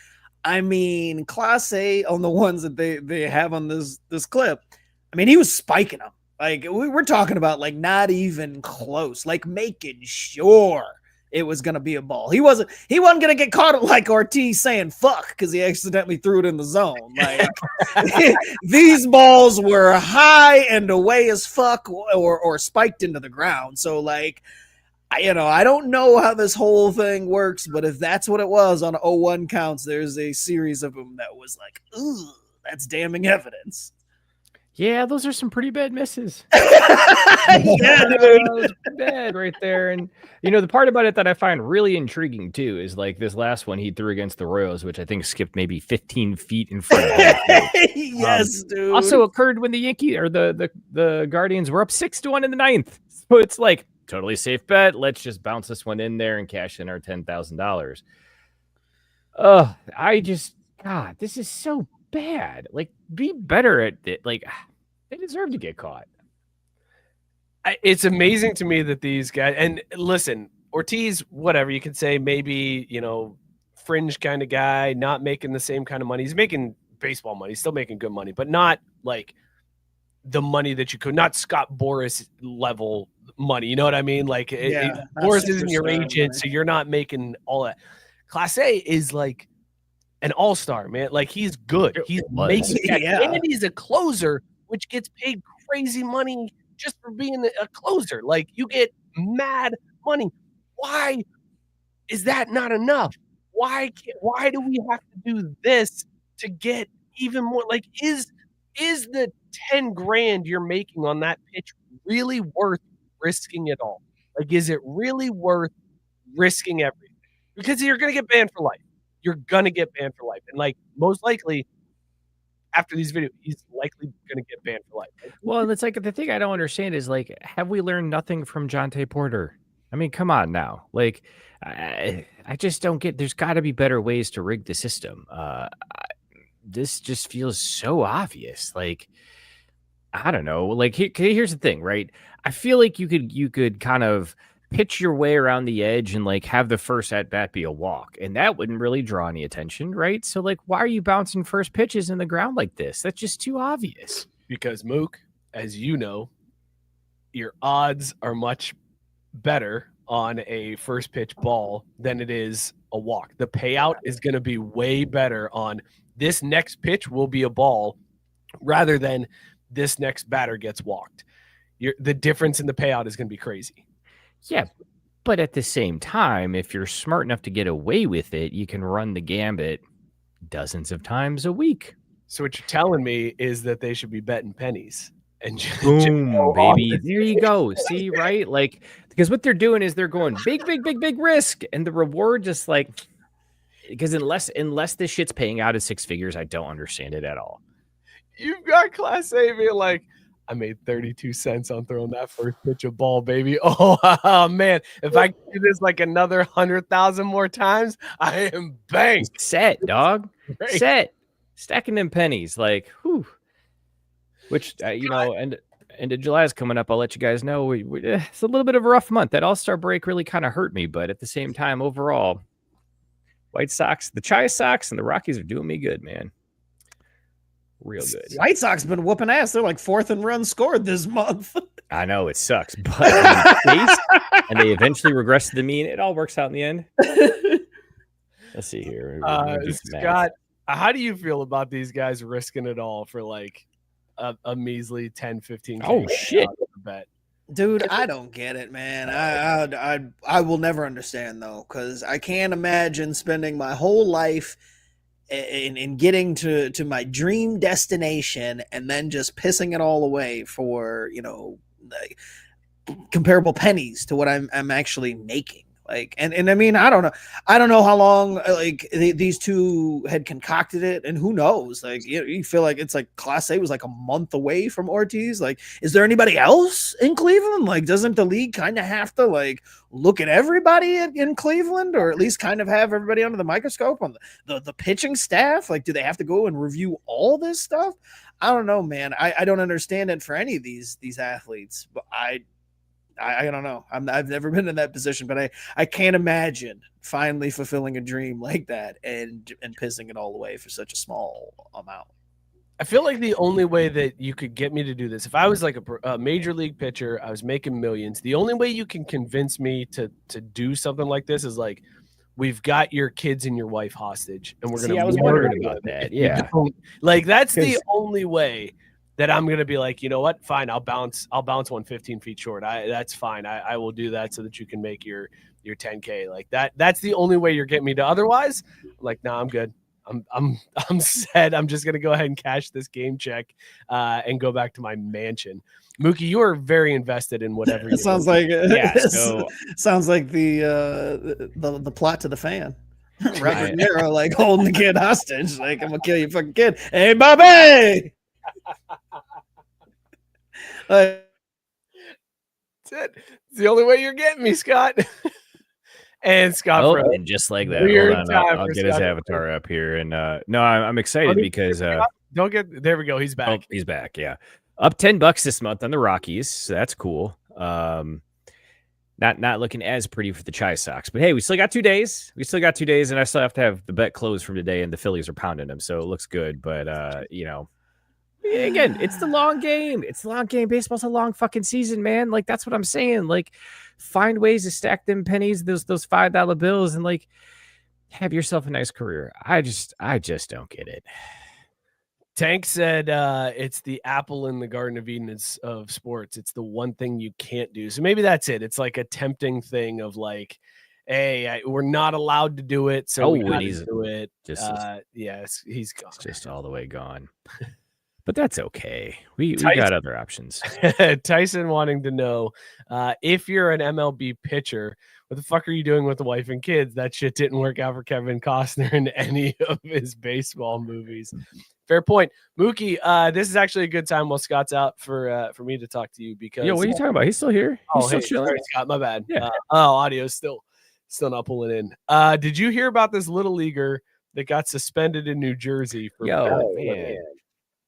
I mean, Clase on the ones that they have on this clip, I mean, he was spiking them. Like, we're talking about, like, not even close. Like, making sure it was going to be a ball. He wasn't going to get caught like Ortiz saying fuck because he accidentally threw it in the zone. Like, these balls were high and away as fuck or spiked into the ground. So, like, I don't know how this whole thing works, but if that's what it was on 0-1 counts, there's a series of them that was like, ooh, that's damning evidence. Yeah, those are some pretty bad misses. Yeah, dude. Bad right there. And, the part about it that I find really intriguing, too, is like this last one he threw against the Royals, which I think skipped maybe 15 feet in front of him. Yes, dude. Also occurred when the Yankees or the Guardians were up 6-1 in the ninth. So it's like, totally safe bet. Let's just bounce this one in there and cash in our $10,000. God, this is so bad. Like, be better at it. Like, they deserve to get caught. It's amazing to me that these guys, and listen, Ortiz, whatever you could say, maybe, fringe kind of guy, not making the same kind of money. He's making baseball money, still making good money, but not like the money that you could, not Scott Boras level money. You know what I mean? Like, Boras isn't your agent, so you're not making all that. Clase is like an all-star, man. Like, he's good. He's making and he's a closer, which gets paid crazy money just for being a closer. Like, you get mad money. Why is that not enough? Why do we have to do this to get even more? Like, is the 10 grand you're making on that pitch really worth risking it all? Like, is it really worth risking everything? Because you're going to get banned for life. You're going to get banned for life. And, like, most likely, after these videos, he's likely going to get banned for life. Well, it's like, the thing I don't understand is, like, have we learned nothing from Jonte Porter? I mean, come on now. Like, I just don't get, there's got to be better ways to rig the system. This just feels so obvious. Like, I don't know. Like, here's the thing, right? I feel like you could kind of pitch your way around the edge and like have the first at bat be a walk, and that wouldn't really draw any attention, right? So like, why are you bouncing first pitches in the ground like this? That's just too obvious. Because Mook, as you know, your odds are much better on a first pitch ball than it is a walk. The payout is going to be way better on this next pitch will be a ball rather than this next batter gets walked. The difference in the payout is going to be crazy. Yeah, but at the same time, if you're smart enough to get away with it, you can run the gambit dozens of times a week. So what you're telling me is that they should be betting pennies. And boom, baby. There you go. See, right? Like, because what they're doing is they're going big risk, and the reward just like, because unless this shit's paying out at six figures, I don't understand it at all. You've got Clase being like, I made 32 cents on throwing that first pitch of ball, baby. Oh, man. If I do this like another 100,000 more times, I am banked. Set, dog. Great. Set. Stacking them pennies. Like, whew. Which, end of July is coming up. I'll let you guys know. It's a little bit of a rough month. That All-Star break really kind of hurt me. But at the same time, overall, White Sox, the Chi Sox, and the Rockies are doing me good, man. Real good. White Sox been whooping ass. They're like 4th in runs scored this month. I know it sucks, but and they eventually regress to the mean. It all works out in the end. Let's see here. Scott, how do you feel about these guys risking it all for like a measly 10, 15? Oh shit! Bet. Dude, I don't get it, man. I will never understand though, because I can't imagine spending my whole life in getting to my dream destination and then just pissing it all away for, like, comparable pennies to what I'm actually making. Like, and I mean, I don't know how long like these two had concocted it, and who knows? Like, you feel like it's like Clase was like a month away from Ortiz. Like, is there anybody else in Cleveland? Like, doesn't the league kind of have to like look at everybody in Cleveland, or at least kind of have everybody under the microscope on the pitching staff? Like, do they have to go and review all this stuff? I don't know, man. I don't understand it for any of these athletes, but I don't know. I've never been in that position, but I can't imagine finally fulfilling a dream like that and pissing it all away for such a small amount. I feel like the only way that you could get me to do this, if I was like a major league pitcher, I was making millions, the only way you can convince me to do something like this is like, we've got your kids and your wife hostage, and we're going to. I was wondering about that. Yeah, like that's the only way that I'm gonna be like, you know what? Fine, I'll bounce one 15 feet short. That's fine. I will do that so that you can make your 10K. Like that. That's the only way you're getting me to. Otherwise, like, no, I'm good. I'm set. I'm just gonna go ahead and cash this game check and go back to my mansion. Mookie, you are very invested in whatever. It sounds like So sounds like the plot to The Fan. Robert De Niro like holding the kid hostage. Like, I'm gonna kill your fucking kid. Hey, Bobby. That's it. It's the only way you're getting me, Scott. And Scott, and just like that, hold on, I'll get his avatar up here. And no, I'm excited because don't get there. We go. He's back. Oh, he's back. Yeah, up $10 this month on the Rockies. So that's cool. Not looking as pretty for the Chi Sox, but hey, we still got 2 days. And I still have to have the bet closed from today, and the Phillies are pounding them, so it looks good. But again, it's the long game. Baseball's a long fucking season, man. Like, that's what I'm saying. Like, find ways to stack them pennies, those $5 bills, and like have yourself a nice career. I just don't get it. Tank said it's the apple in the Garden of Eden of sports. It's the one thing you can't do. So maybe that's it. It's like a tempting thing of like, hey, we're not allowed to do it, so we got to do it. Yes, he's gone. It's just all the way gone. But that's okay. We got other options. Tyson wanting to know if you're an MLB pitcher, what the fuck are you doing with the wife and kids? That shit didn't work out for Kevin Costner in any of his baseball movies. Fair point. Mookie, this is actually a good time while Scott's out for me to talk to you because. Yo, what are you talking about? He's still here. He's still chilling. Sorry, Scott, my bad. Yeah. Audio's still not pulling in. Did you hear about this little leaguer that got suspended in New Jersey for? Man.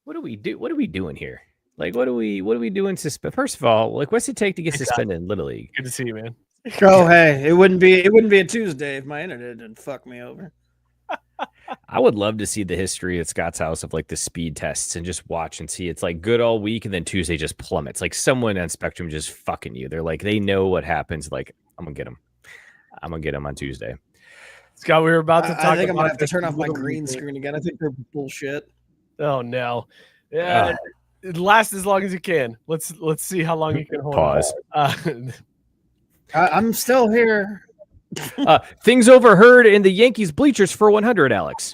What do we do? What are we doing here? Like, what are we doing? First of all, like, what's it take to get suspended in Little League? Good to see you, man. Oh, hey, it wouldn't be a Tuesday if my internet didn't fuck me over. I would love to see the history at Scott's house of like the speed tests and just watch and see it's like good all week and then Tuesday just plummets. Like someone on Spectrum just fucking you. They're like, they know what happens. Like, I'm gonna get them. I'm gonna get them on Tuesday. Scott, we were about to talk. I think I'm about gonna have to this turn off my little green bit. screen again. I think they're bullshit. Oh no. Yeah. It lasts as long as you can. Let's see how long you can hold. Pause. I'm still here. Things overheard in the Yankees bleachers for 100, Alex.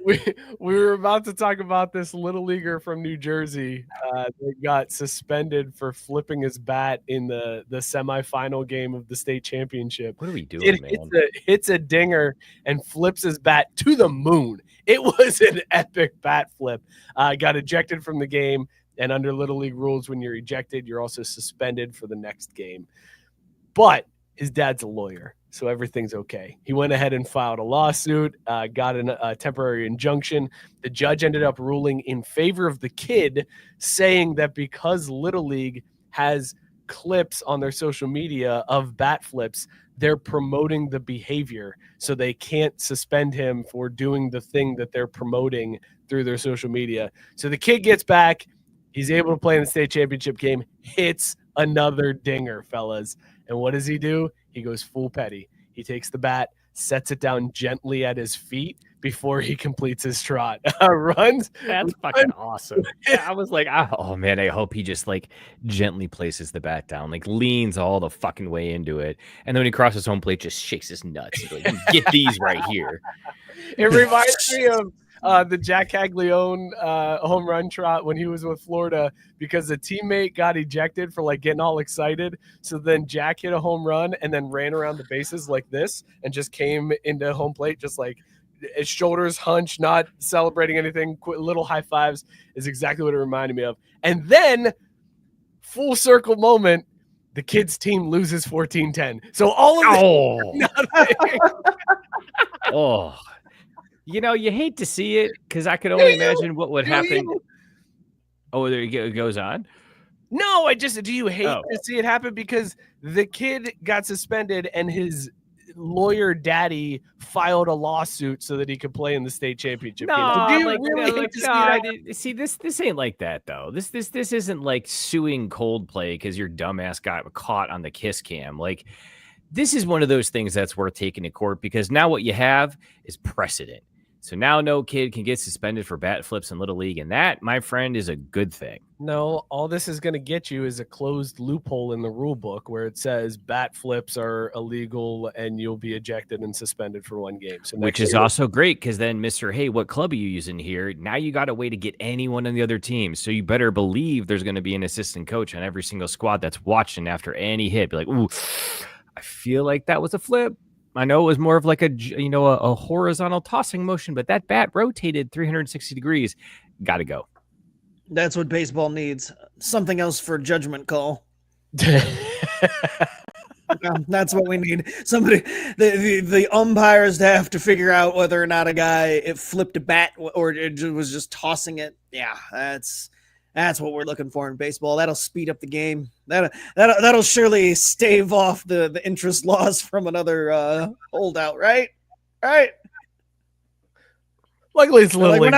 we were about to talk about this little leaguer from New Jersey that got suspended for flipping his bat in the semifinal game of the state championship. What are we doing, man? Hits a dinger and flips his bat to the moon. It was an epic bat flip. Got ejected from the game. And under Little League rules, when you're ejected, you're also suspended for the next game. But his dad's a lawyer, so everything's okay. He went ahead and filed a lawsuit, got a temporary injunction. The judge ended up ruling in favor of the kid, saying that because Little League has clips on their social media of bat flips, they're promoting the behavior, so they can't suspend him for doing the thing that they're promoting through their social media. So the kid gets back. He's able to play in the state championship game, hits another dinger, fellas. And what does he do? He goes full petty. He takes the bat, sets it down gently at his feet before he completes his trot. Runs. That's fucking awesome. Yeah, I was like, oh man, I hope he just like gently places the bat down, like leans all the fucking way into it. And then when he crosses home plate, just shakes his nuts. Like, get these right here. It reminds me of the Jack Caglione home run trot when he was with Florida, because a teammate got ejected for like getting all excited. So then Jack hit a home run and then ran around the bases like this and just came into home plate, just like his shoulders hunched, not celebrating anything. Little high fives is exactly what it reminded me of. And then full circle moment, the kids' team loses 14-10. So all of nothing. Oh. You know, you hate to see it because I could only imagine what would happen. Oh, there you go. It goes on. No, do you hate to see it happen? Because the kid got suspended and his lawyer daddy filed a lawsuit so that he could play in the state championship game. So do you really hate to see that? See, this ain't like that though. This isn't like suing Coldplay because your dumbass got caught on the kiss cam. Like, this is one of those things that's worth taking to court, because now what you have is precedent. So now no kid can get suspended for bat flips in Little League, and that, my friend, is a good thing. No, all this is going to get you is a closed loophole in the rule book where it says bat flips are illegal and you'll be ejected and suspended for one game. So which is also great, because then Mr. Hey, what club are you using here? Now you got a way to get anyone on the other team. So you better believe there's going to be an assistant coach on every single squad that's watching after any hit. Be like, ooh, I feel like that was a flip. I know it was more of like a horizontal tossing motion, but that bat rotated 360 degrees. Got to go. That's what baseball needs. Something else for judgment call. That's what we need. Somebody, the umpires have to figure out whether or not a guy flipped a bat or it was just tossing it. Yeah, that's what we're looking for in baseball. That'll speed up the game. That'll surely stave off the interest loss from another holdout, right? Right. Luckily, it's Little League.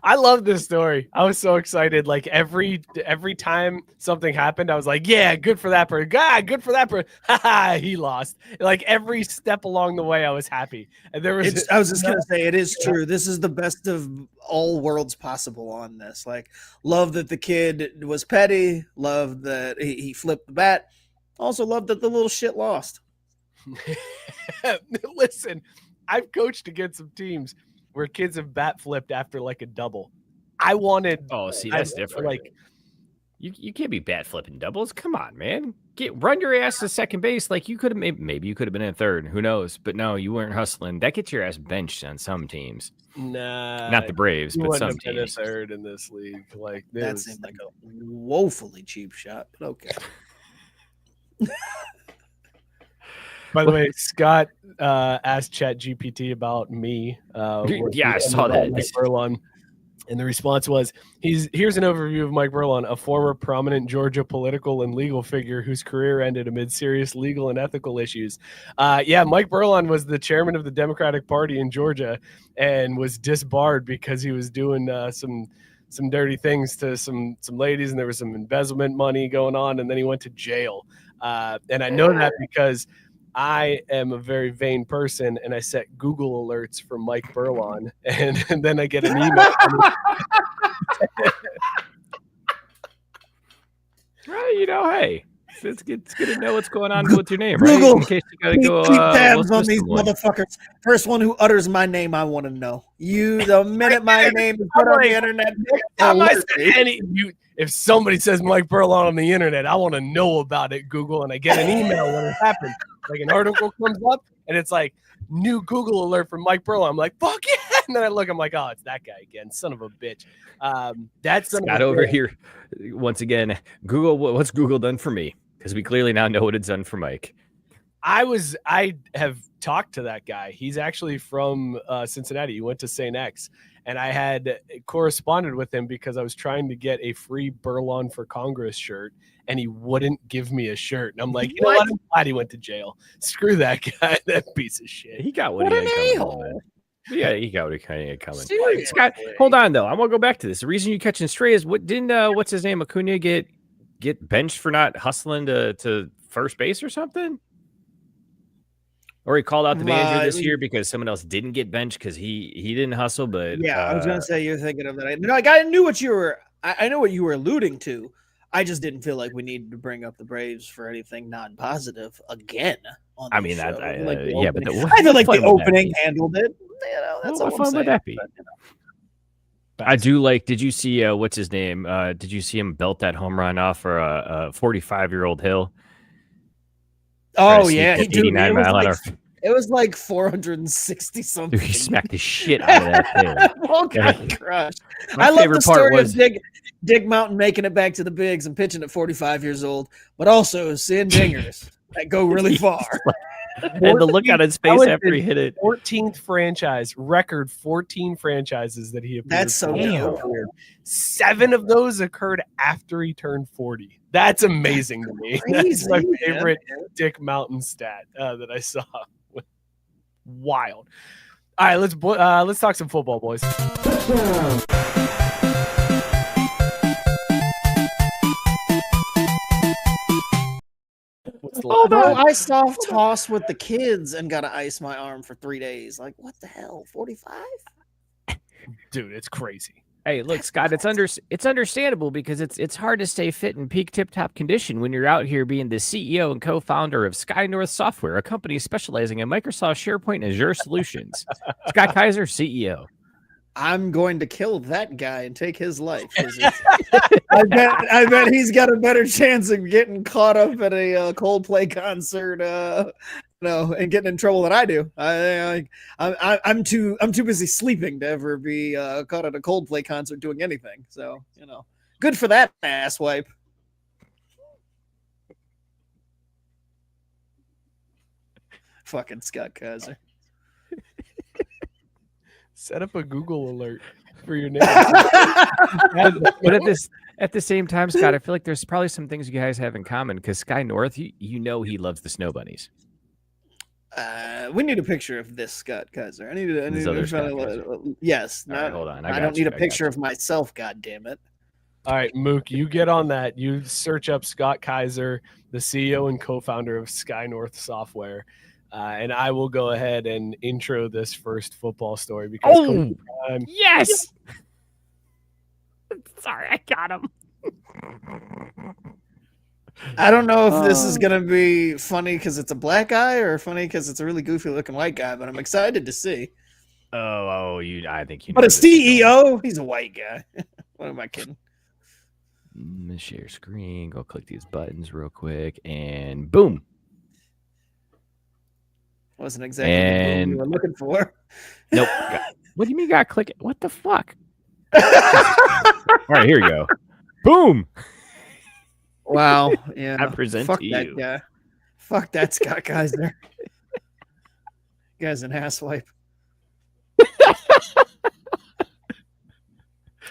I love this story. I was so excited. Like every time something happened, I was like, "Yeah, good for that person. God, good for that person." Ha, he lost. Like every step along the way, I was happy. And I was just gonna say, it is true. This is the best of all worlds possible on this. Like, love that the kid was petty. Love that he flipped the bat. Also, love that the little shit lost. Listen, I've coached against some teams where kids have bat flipped after like a double. I wanted. Oh, see, that's different. Like, you can't be bat flipping doubles. Come on, man. Run your ass to second base. Like, you could have maybe you could have been in third. Who knows? But no, you weren't hustling. That gets your ass benched on some teams. Nah, not the Braves, but some teams. Been a third in this league. Like, that seemed like a woefully cheap shot, but okay. By the way, Scott asked ChatGPT about me. Yeah, I saw that. And the response was, here's an overview of Mike Burlon, a former prominent Georgia political and legal figure whose career ended amid serious legal and ethical issues. Mike Burlon was the chairman of the Democratic Party in Georgia and was disbarred because he was doing some dirty things to some ladies, and there was some embezzlement money going on, and then he went to jail. And I know that because I am a very vain person, and I set Google alerts for Mike Burlon, and then I get an email. Right, hey, it's good to know what's going on with your name, Google, right? In case you gotta go keep tabs on these someone. motherfuckers. First one who utters my name, I want to know. The minute my name is put on the internet, if somebody says Mike Burlon on the internet, I want to know about it, Google, and I get an email when it happens. Like an article comes up, and it's like, new Google alert from Mike Burlon. I'm like, fuck yeah! And then I look, I'm like, oh, it's that guy again, son of a bitch. That's Scott over here once again. Google, what's Google done for me? Because we clearly now know what it's done for Mike. I have talked to that guy. He's actually from Cincinnati. He went to St. X, and I had corresponded with him because I was trying to get a free Burlon for Congress shirt, and he wouldn't give me a shirt. And I'm like, you know what? I'm glad he went to jail. Screw that guy, that piece of shit. He got what he had coming. Yeah, he got what he had coming. Seriously. Scott, hold on though. I'm gonna go back to this. The reason you catching stray is what's his name? Acuna get benched for not hustling to first base or something? Or he called out the manager this year because someone else didn't get benched because he didn't hustle. But yeah, I was gonna say you're thinking of that. No, I knew what you were. I know what you were alluding to. I just didn't feel like we needed to bring up the Braves for anything non-positive again. I mean, show. I feel like the opening handled it. That's what fun would that be? I do like. Did you see what's his name? Did you see him belt that home run off for a 45-year-old Hill? Oh yeah, he 89 mile an hour. It was like 460 something. Dude, he smacked the shit out of that thing. Oh, God, crush. My I love favorite the story part was of Dig Mountain making it back to the bigs and pitching at 45 years old, but also seeing dingers that go really far. And the look on his face after he hit it. 14th franchise, record 14 franchises that he appeared. That's so dope. 7 of those occurred after he turned 40. That's amazing to me. That's my favorite Dick Mountain stat that I saw. Wild. All right, let's talk some football, boys. Although I soft toss with the kids and got to ice my arm for 3 days. Like, what the hell? 45? Dude, it's crazy. Hey, look, Scott, it's understandable because it's hard to stay fit in peak tip-top condition when you're out here being the CEO and co-founder of SkyNorth Software, a company specializing in Microsoft SharePoint and Azure solutions. Scott Kyser, CEO. I'm going to kill that guy and take his life. I bet he's got a better chance of getting caught up at a Coldplay concert, and getting in trouble than I do. I'm too busy sleeping to ever be caught at a Coldplay concert doing anything. So good for that asswipe. Fucking Scott Kyser. Set up a Google alert for your name. But at the same time, Scott, I feel like there's probably some things you guys have in common because SkyNorth, he loves the snow bunnies. We need a picture of this Scott Kyser. I need to yes. Right, hold on. I don't need a picture of myself. God damn it. All right, Mook, you get on that. You search up Scott Kyser, the CEO and co-founder of SkyNorth Software. And I will go ahead and intro this first football story because yes. Sorry, I got him. I don't know if this is gonna be funny because it's a black guy or funny because it's a really goofy looking white guy, but I'm excited to see. I think you. But a CEO, he's a white guy. What am I kidding? Share screen. Go click these buttons real quick, and boom. Wasn't exactly what you were looking for. Nope. What do you mean got click it? What the fuck? All right, here you go. Boom. Wow. Yeah. I present Fuck to that you. guy. Fuck that Scott Kyser. Guy's an asswipe.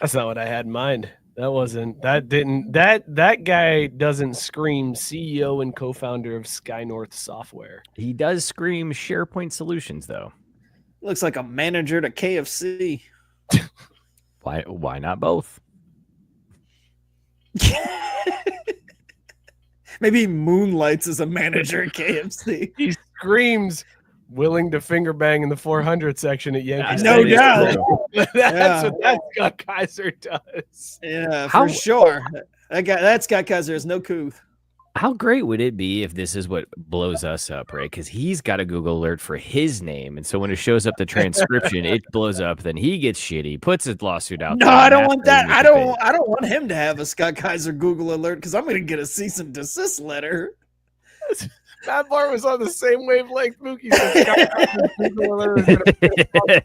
That's not what I had in mind. That guy doesn't scream CEO and co-founder of SkyNorth Software. He does scream SharePoint Solutions, though. Looks like a manager to KFC. Why not both? Maybe he moonlights as a manager at KFC. He screams, willing to finger bang in the 400 section at Yankees. No Stadium. doubt. That's what that Scott Kyser does. Yeah, How- for sure. That Scott Kyser is no couth. How great would it be if this is what blows us up, right? Because he's got a Google alert for his name, and so when it shows up the transcription, it blows up. Then he gets shitty, puts his lawsuit out. No, there, I and don't that's want where that. we I can don't. pay. I don't want him to have a Scott Kyser Google alert because I'm going to get a cease and desist letter. Matt Barr was on the same wavelength Mookie said. Scott Kyser's Google alert is gonna piss off.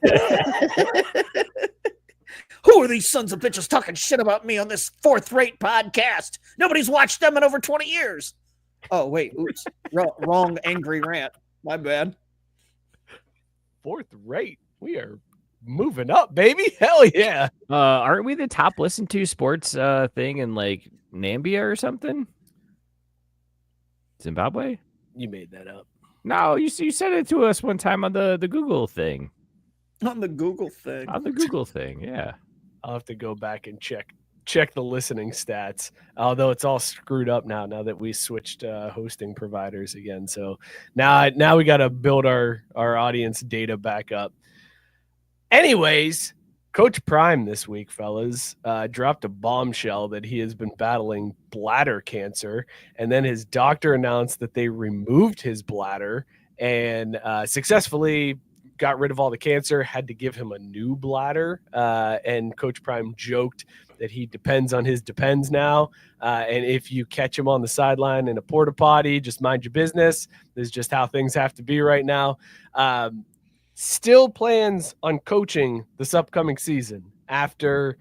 Who are these sons of bitches talking shit about me on this fourth-rate podcast? Nobody's watched them in over 20 years. Oh, wait. Oops. Wrong angry rant. My bad. Fourth rate. We are moving up, baby. Hell yeah. Aren't we the top listened to sports thing in like Nambia or something? Zimbabwe? You made that up. No, you said it to us one time on the Google thing. On the Google thing. On the Google thing, yeah. I'll have to go back and check the listening stats. Although it's all screwed up now that we switched hosting providers again. So now we got to build our audience data back up. Anyways, Coach Prime this week, fellas, dropped a bombshell that he has been battling bladder cancer, and then his doctor announced that they removed his bladder and successfully got rid of all the cancer, had to give him a new bladder. And Coach Prime joked that he depends on his depends now. And if you catch him on the sideline in a porta potty, just mind your business. This is just how things have to be right now. Still plans on coaching this upcoming season after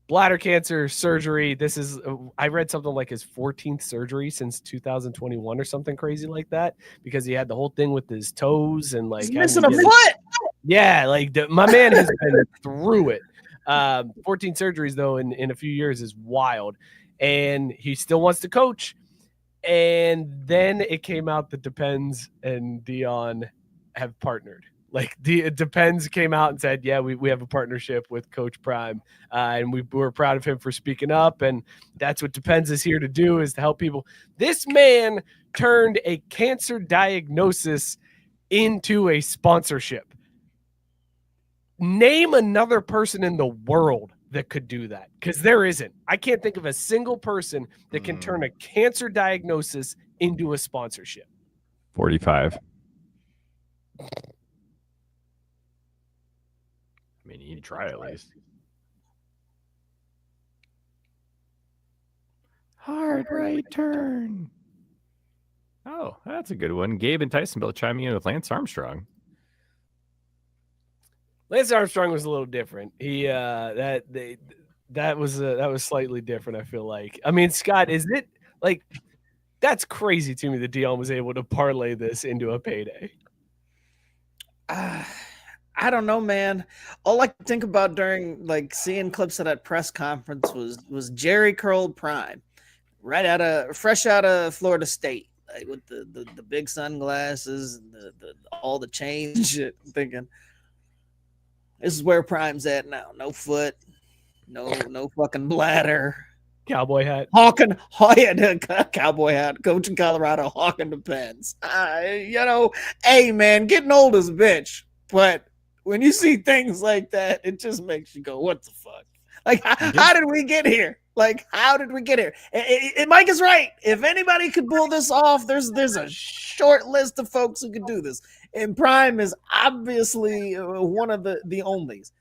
bladder cancer surgery. This is, I read something like his 14th surgery since 2021 or something crazy like that, because he had the whole thing with his toes and like He's missing a foot. Yeah, like my man has been through it. 14 surgeries though in a few years is wild, and he still wants to coach. And then it came out that Depends and Dion have partnered. Like the Depends came out and said, yeah, we have a partnership with Coach Prime, and we're proud of him for speaking up. And that's what Depends is here to do, is to help people. This man turned a cancer diagnosis into a sponsorship. Name another person in the world that could do that, because there isn't. I can't think of a single person that can turn a cancer diagnosis into a sponsorship. 45. I mean, you try at least. Hard right turn. Oh, that's a good one. Gabe and Tyson both chiming in with Lance Armstrong. Lance Armstrong was a little different. He that was slightly different, I feel like. I mean, Scott, is it like, that's crazy to me that Dion was able to parlay this into a payday? I don't know, man. All I can think about during like seeing clips of that press conference was Jerry curled Prime, fresh out of Florida State, like with the big sunglasses and the all the chain shit. I'm thinking, this is where Prime's at now. No foot, no fucking bladder. Cowboy hat. Hawking, cowboy hat. Coach in Colorado, Hawking Depends. Hey man, getting old is a bitch, but when you see things like that, it just makes you go, what the fuck? Like, how did we get here? Like, how did we get here? And Mike is right. If anybody could pull this off, there's a short list of folks who could do this. And Prime is obviously one of the onlys.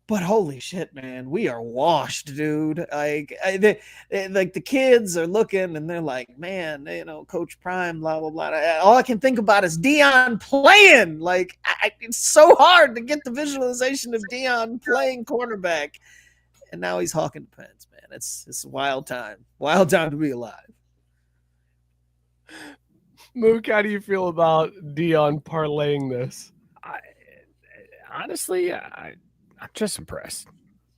But holy shit, man, we are washed, dude. Like, the kids are looking and they're like, man, Coach Prime, blah, blah, blah. All I can think about is Dion playing. Like, it's so hard to get the visualization of Dion playing cornerback. And now he's Hawking Depends, man. It's a wild time. Wild time to be alive. Mook, how do you feel about Dion parlaying this? Honestly, I'm just impressed.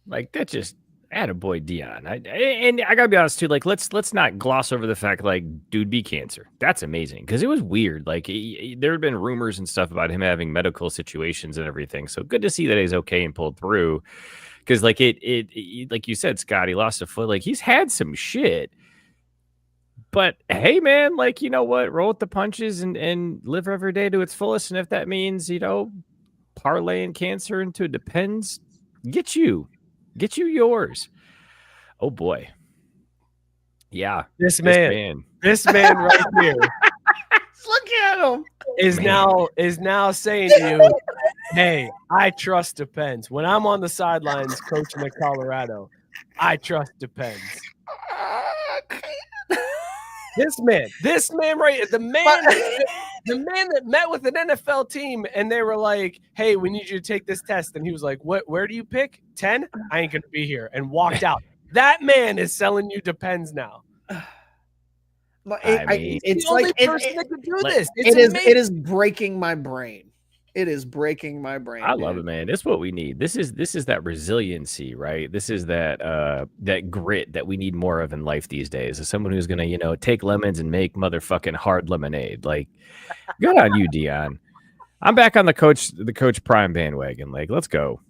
Like that just attaboy Dion. And I gotta be honest too. Like let's not gloss over the fact like dude beat cancer. That's amazing because it was weird. Like there had been rumors and stuff about him having medical situations and everything. So good to see that he's okay and pulled through. Because like it like you said, Scott, he lost a foot. Like he's had some shit. But hey, man, like you know what? Roll with the punches and live every day to its fullest. And if that means parlaying cancer into a depends, get you yours. Oh boy. Yeah. This man right here Look at him. is now saying to you, hey, I trust Depends. When I'm on the sidelines coaching at Colorado, I trust Depends. This man right, the man that met with an NFL team and they were like, hey, we need you to take this test. And he was like, where do you pick? 10? I ain't going to be here. And walked out. That man is selling you Depends now. It's the only like person that could do this. It is breaking my brain. It is breaking my brain. I love it, man. It's what we need. This is that resiliency, right? This is that grit that we need more of in life these days. As someone who's gonna, take lemons and make motherfucking hard lemonade. Like, good on you, Dion. I'm back on the coach Prime bandwagon. Like, let's go.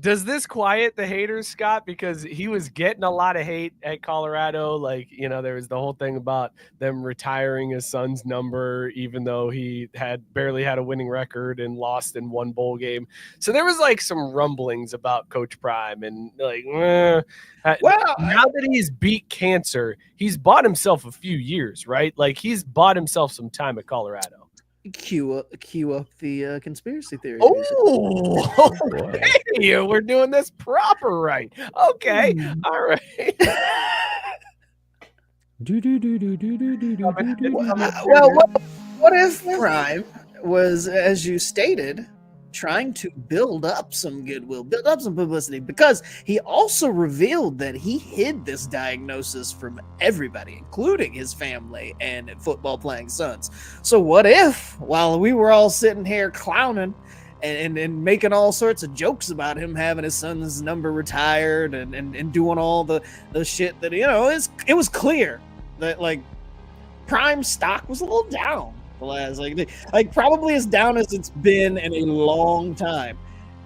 Does this quiet the haters, Scott? Because he was getting a lot of hate at Colorado. Like, there was the whole thing about them retiring his son's number, even though he barely had a winning record and lost in one bowl game. So there was like some rumblings about Coach Prime and like, now that he's beat cancer, he's bought himself a few years, right? Like he's bought himself some time at Colorado. Cue up the conspiracy theory. Oh, okay. We're doing this proper, right? Okay, all right. Well, what if Prime was, as you stated, trying to build up some goodwill, build up some publicity, because he also revealed that he hid this diagnosis from everybody, including his family and football playing sons. So what if, while we were all sitting here clowning and making all sorts of jokes about him having his son's number retired and doing all the shit that, it was clear that like Prime stock was a little down. Like probably as down as it's been in a long time.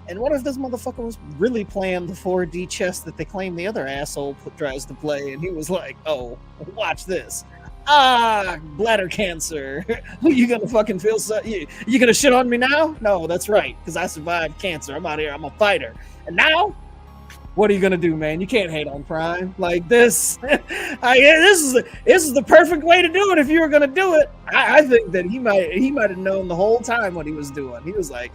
And what if this motherfucker was really playing the 4D chess that they claim the other asshole tries to play, and he was like, oh, watch this. Bladder cancer. You gonna fucking feel so you gonna shit on me now? No, that's right, because I survived cancer. I'm out here, I'm a fighter. And now what are you gonna do, man? You can't hate on Prime like this. This is the perfect way to do it if you were gonna do it. I think that he might have known the whole time what he was doing. He was like,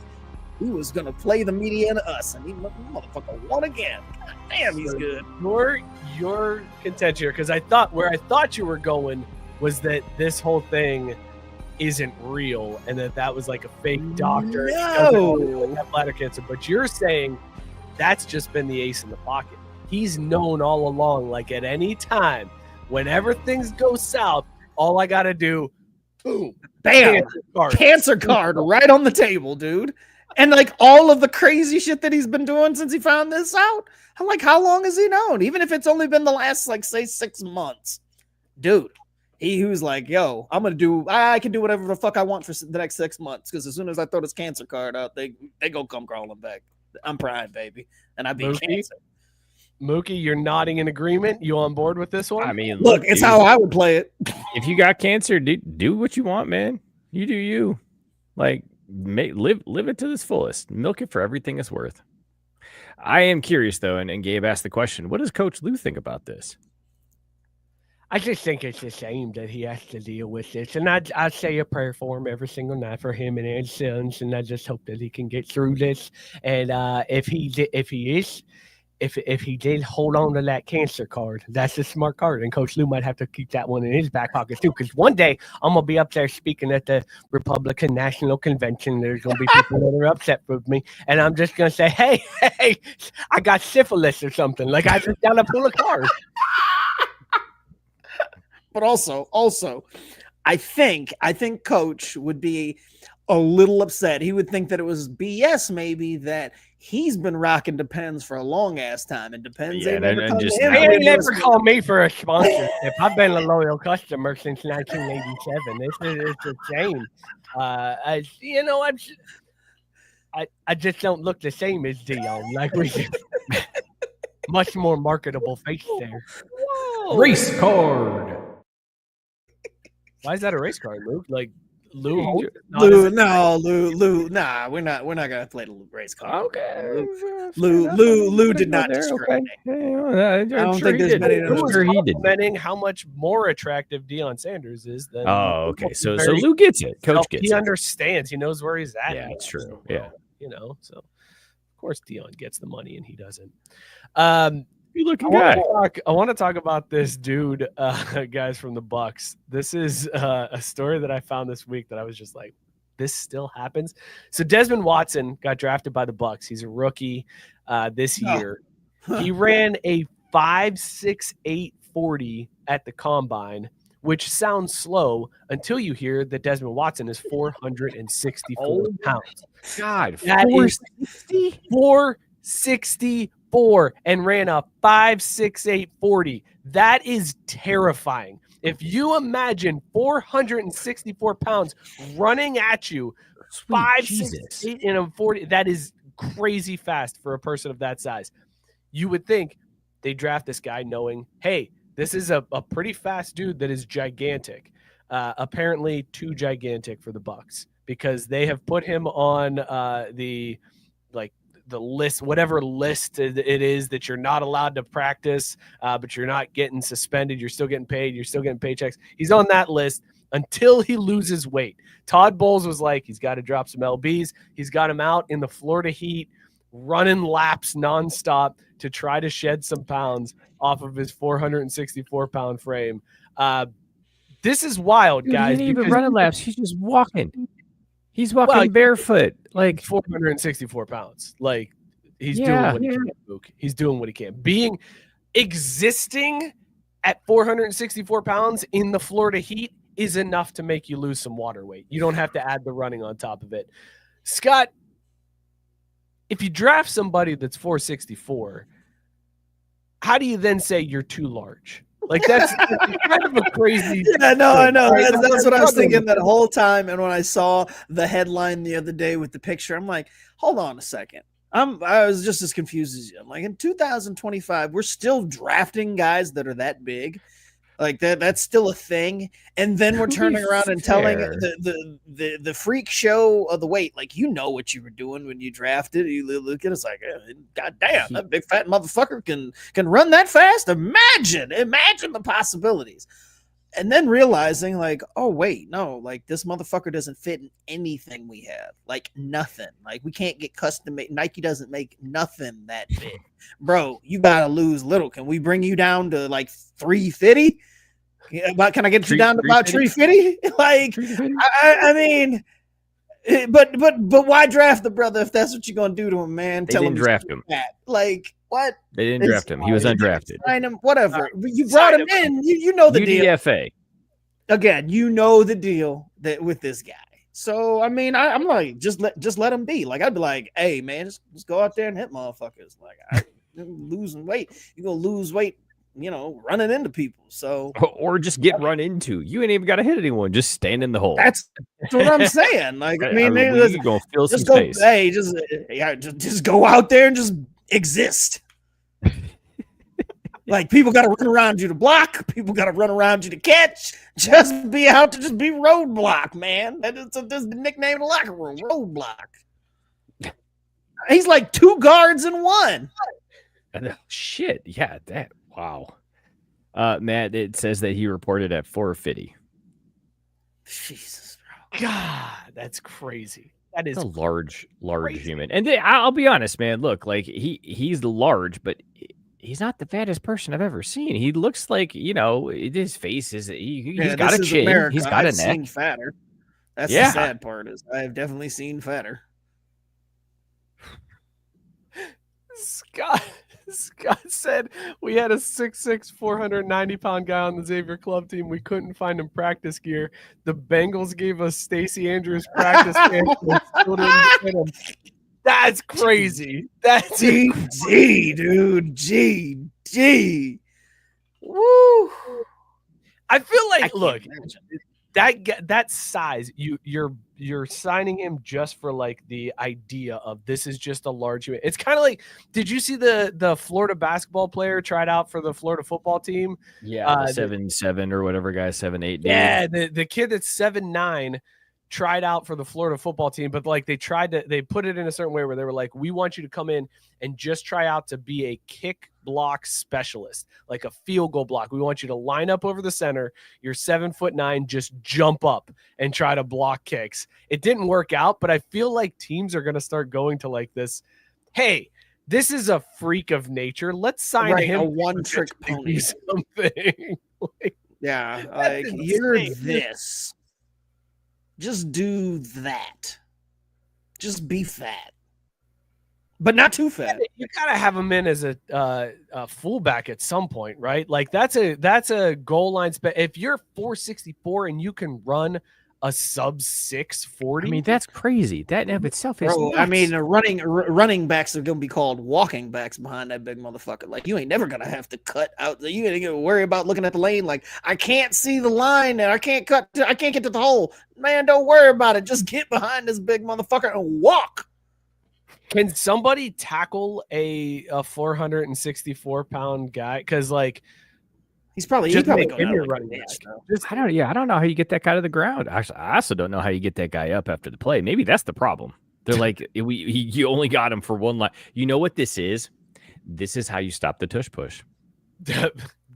he was gonna play the media into us, and he motherfucker won again. God damn, he's good. Your content here, because I thought you were going was that this whole thing isn't real and that was like a fake doctor. No, have bladder cancer, but you're saying that's just been the ace in the pocket. He's known all along, like at any time, whenever things go south, all I got to do, boom, bam, cancer card right on the table, dude. And like all of the crazy shit that he's been doing since he found this out, I'm like, how long has he known? Even if it's only been the last, like, say 6 months, dude. He was like, yo, I can do whatever the fuck I want for the next 6 months, because as soon as I throw this cancer card out, they go come crawling back. I'm Prime, baby, and I beat cancer. Mookie, you're nodding in agreement. You on board with this one? I mean, look, it's how I would play it. If you got cancer, do what you want, man. You do you. Like, live it to its fullest. Milk it for everything it's worth. I am curious, though, and Gabe asked the question, what does Coach Lou think about this? I just think it's a shame that he has to deal with this. And I say a prayer for him every single night for him and his sons. And I just hope that he can get through this. And if he did hold on to that cancer card, that's a smart card. And Coach Lou might have to keep that one in his back pocket too. Because one day I'm going to be up there speaking at the Republican National Convention. There's going to be people that are upset with me. And I'm just going to say, hey, I got syphilis or something. Like I just got to pull a card. But also, I think Coach would be a little upset. He would think that it was BS, maybe, that He's been rocking Depends for a long ass time, and Depends Yeah, ain't never and come just to him. now- They ain't never Listen, called me for a sponsorship. I've been a loyal customer since 1987. It's a shame. I just don't look the same as Dion. Like we do. Much more marketable face there. Race card. Why is that a race car, Luke? Like Lou Holtz? Lou, nah, we're not gonna play the race car. Okay. Lou did not describe it. I don't think there's many that Lou was sure he did. complimenting how much more attractive Deion Sanders is than. Oh, okay. So Lou gets it. Coach gets he it. understands. He knows where he's at. Yeah, it's true. Yeah. So of course Deion gets the money and he doesn't. You looking I guy. want to talk about this dude, guys from the Bucs. This is a story that I found this week that I was just like, this still happens. So Desmond Watson got drafted by the Bucs. He's a rookie this year. He ran a 5.68 40 at the combine, which sounds slow until you hear that Desmond Watson is 464 pounds. God, That is 464 and ran a 5.68 40. That is terrifying. If you imagine 464 pounds running at you, 5.68 in a 40, that is crazy fast for a person of that size. You would think they draft this guy knowing, hey, this is a pretty fast dude that is gigantic. Apparently too gigantic for the Bucs because they have put him on the list, whatever list it is that you're not allowed to practice, but you're not getting suspended. You're still getting paid. You're still getting paychecks. He's on that list until he loses weight. Todd Bowles was like, he's got to drop some LBs. He's got him out in the Florida heat, running laps nonstop to try to shed some pounds off of his 464-pound frame. This is wild, guys. He ain't even running laps. He's just walking. He's walking barefoot, like 464 pounds. Like he's doing what he can, Luke. He's doing what he can. Existing at 464 pounds in the Florida heat is enough to make you lose some water weight. You don't have to add the running on top of it. Scott, if you draft somebody that's 464, how do you then say you're too large? Like that's kind of a crazy. Yeah, no, I know. That's what I was thinking that whole time. And when I saw the headline the other day with the picture, I'm like, hold on a second. I was just as confused as you. I'm like, in 2025, we're still drafting guys that are that big. Like that's still a thing. And then we're turning around and telling the freak show of the weight, like, you know what you were doing when you drafted. You look at us like, God damn, that big fat motherfucker can run that fast. Imagine the possibilities. And then realizing like, oh wait, no, like this motherfucker doesn't fit in anything we have. Like nothing. Like we can't get custom made. Nike doesn't make nothing that big. Bro, you gotta lose little. Can we bring you down to like 350? Can I get you down to about 350? Like, I mean, but why draft the brother if that's what you're gonna do to him, man? They didn't draft him. Like what? They didn't draft him. He was undrafted. Sign him, whatever. You brought him in. You know the UDFA. deal. Again, you know the deal that with this guy. So I mean, I'm like, just let him be. Like I'd be like, hey man, just go out there and hit motherfuckers. Like losing weight, you're gonna lose weight, running into people. So or just get run into. You ain't even got to hit anyone. Just stand in the hole. That's what I'm saying. Like I mean, you're gonna fill some space. Hey, just go out there and just exist. Like people got to run around you to block. People got to run around you to catch. Just be out to just be roadblock, man. That's the nickname in the locker room, roadblock. He's like two guards in one. Shit, yeah, that wow. Matt, it says that he reported at 450. Jesus, bro. God, that's crazy. That is a large human. And I'll be honest, man. Look, like he's large, but he's not the fattest person I've ever seen. He looks like, his face is he's got a chin. America. He's got I've a neck. seen fatter. That's the sad part is I have definitely seen fatter. Scott said we had a 6'6", 490-pound guy on the Xavier Club team. We couldn't find him practice gear. The Bengals gave us Stacey Andrews practice gear. Still didn't get him. That's crazy. That's GG, dude. GG. Woo. I feel I like, can't look, imagine. that size, you're signing him just for like the idea of this is just a large. It's kind of like, did you see the Florida basketball player tried out for the Florida football team? Yeah, the 7'7" or whatever guy, 7'8". Yeah, the kid that's 7'9" tried out for the Florida football team, but like they put it in a certain way where they were like, we want you to come in and just try out to be a kick block specialist, like a field goal block. We want you to line up over the center. You're 7'9", just jump up and try to block kicks. It didn't work out, but I feel like teams are going to start going to like this. Hey, this is a freak of nature. Let's sign him a one-trick pony. Something. Yeah, like you're insane. this. Just do that. Just be fat, but not too fat. You gotta have him in as a fullback at some point, right? Like that's a goal line. If you're 464 and you can run a sub 640, I mean, that's crazy. That in of itself is Bro, nuts. I mean, running backs are gonna be called walking backs behind that big motherfucker. Like you ain't never gonna have to cut out. You ain't gonna worry about looking at the lane. Like I can't see the line and I can't get to the hole. Man, don't worry about it. Just get behind this big motherfucker and walk. can somebody tackle a 464-pound guy? Because like. He's probably Just probably make going him out your like running a back. bitch, though. I don't know how you get that guy to the ground. Actually, I also don't know how you get that guy up after the play. Maybe that's the problem. They're like, you only got him for one line. You know what this is? This is how you stop the tush push.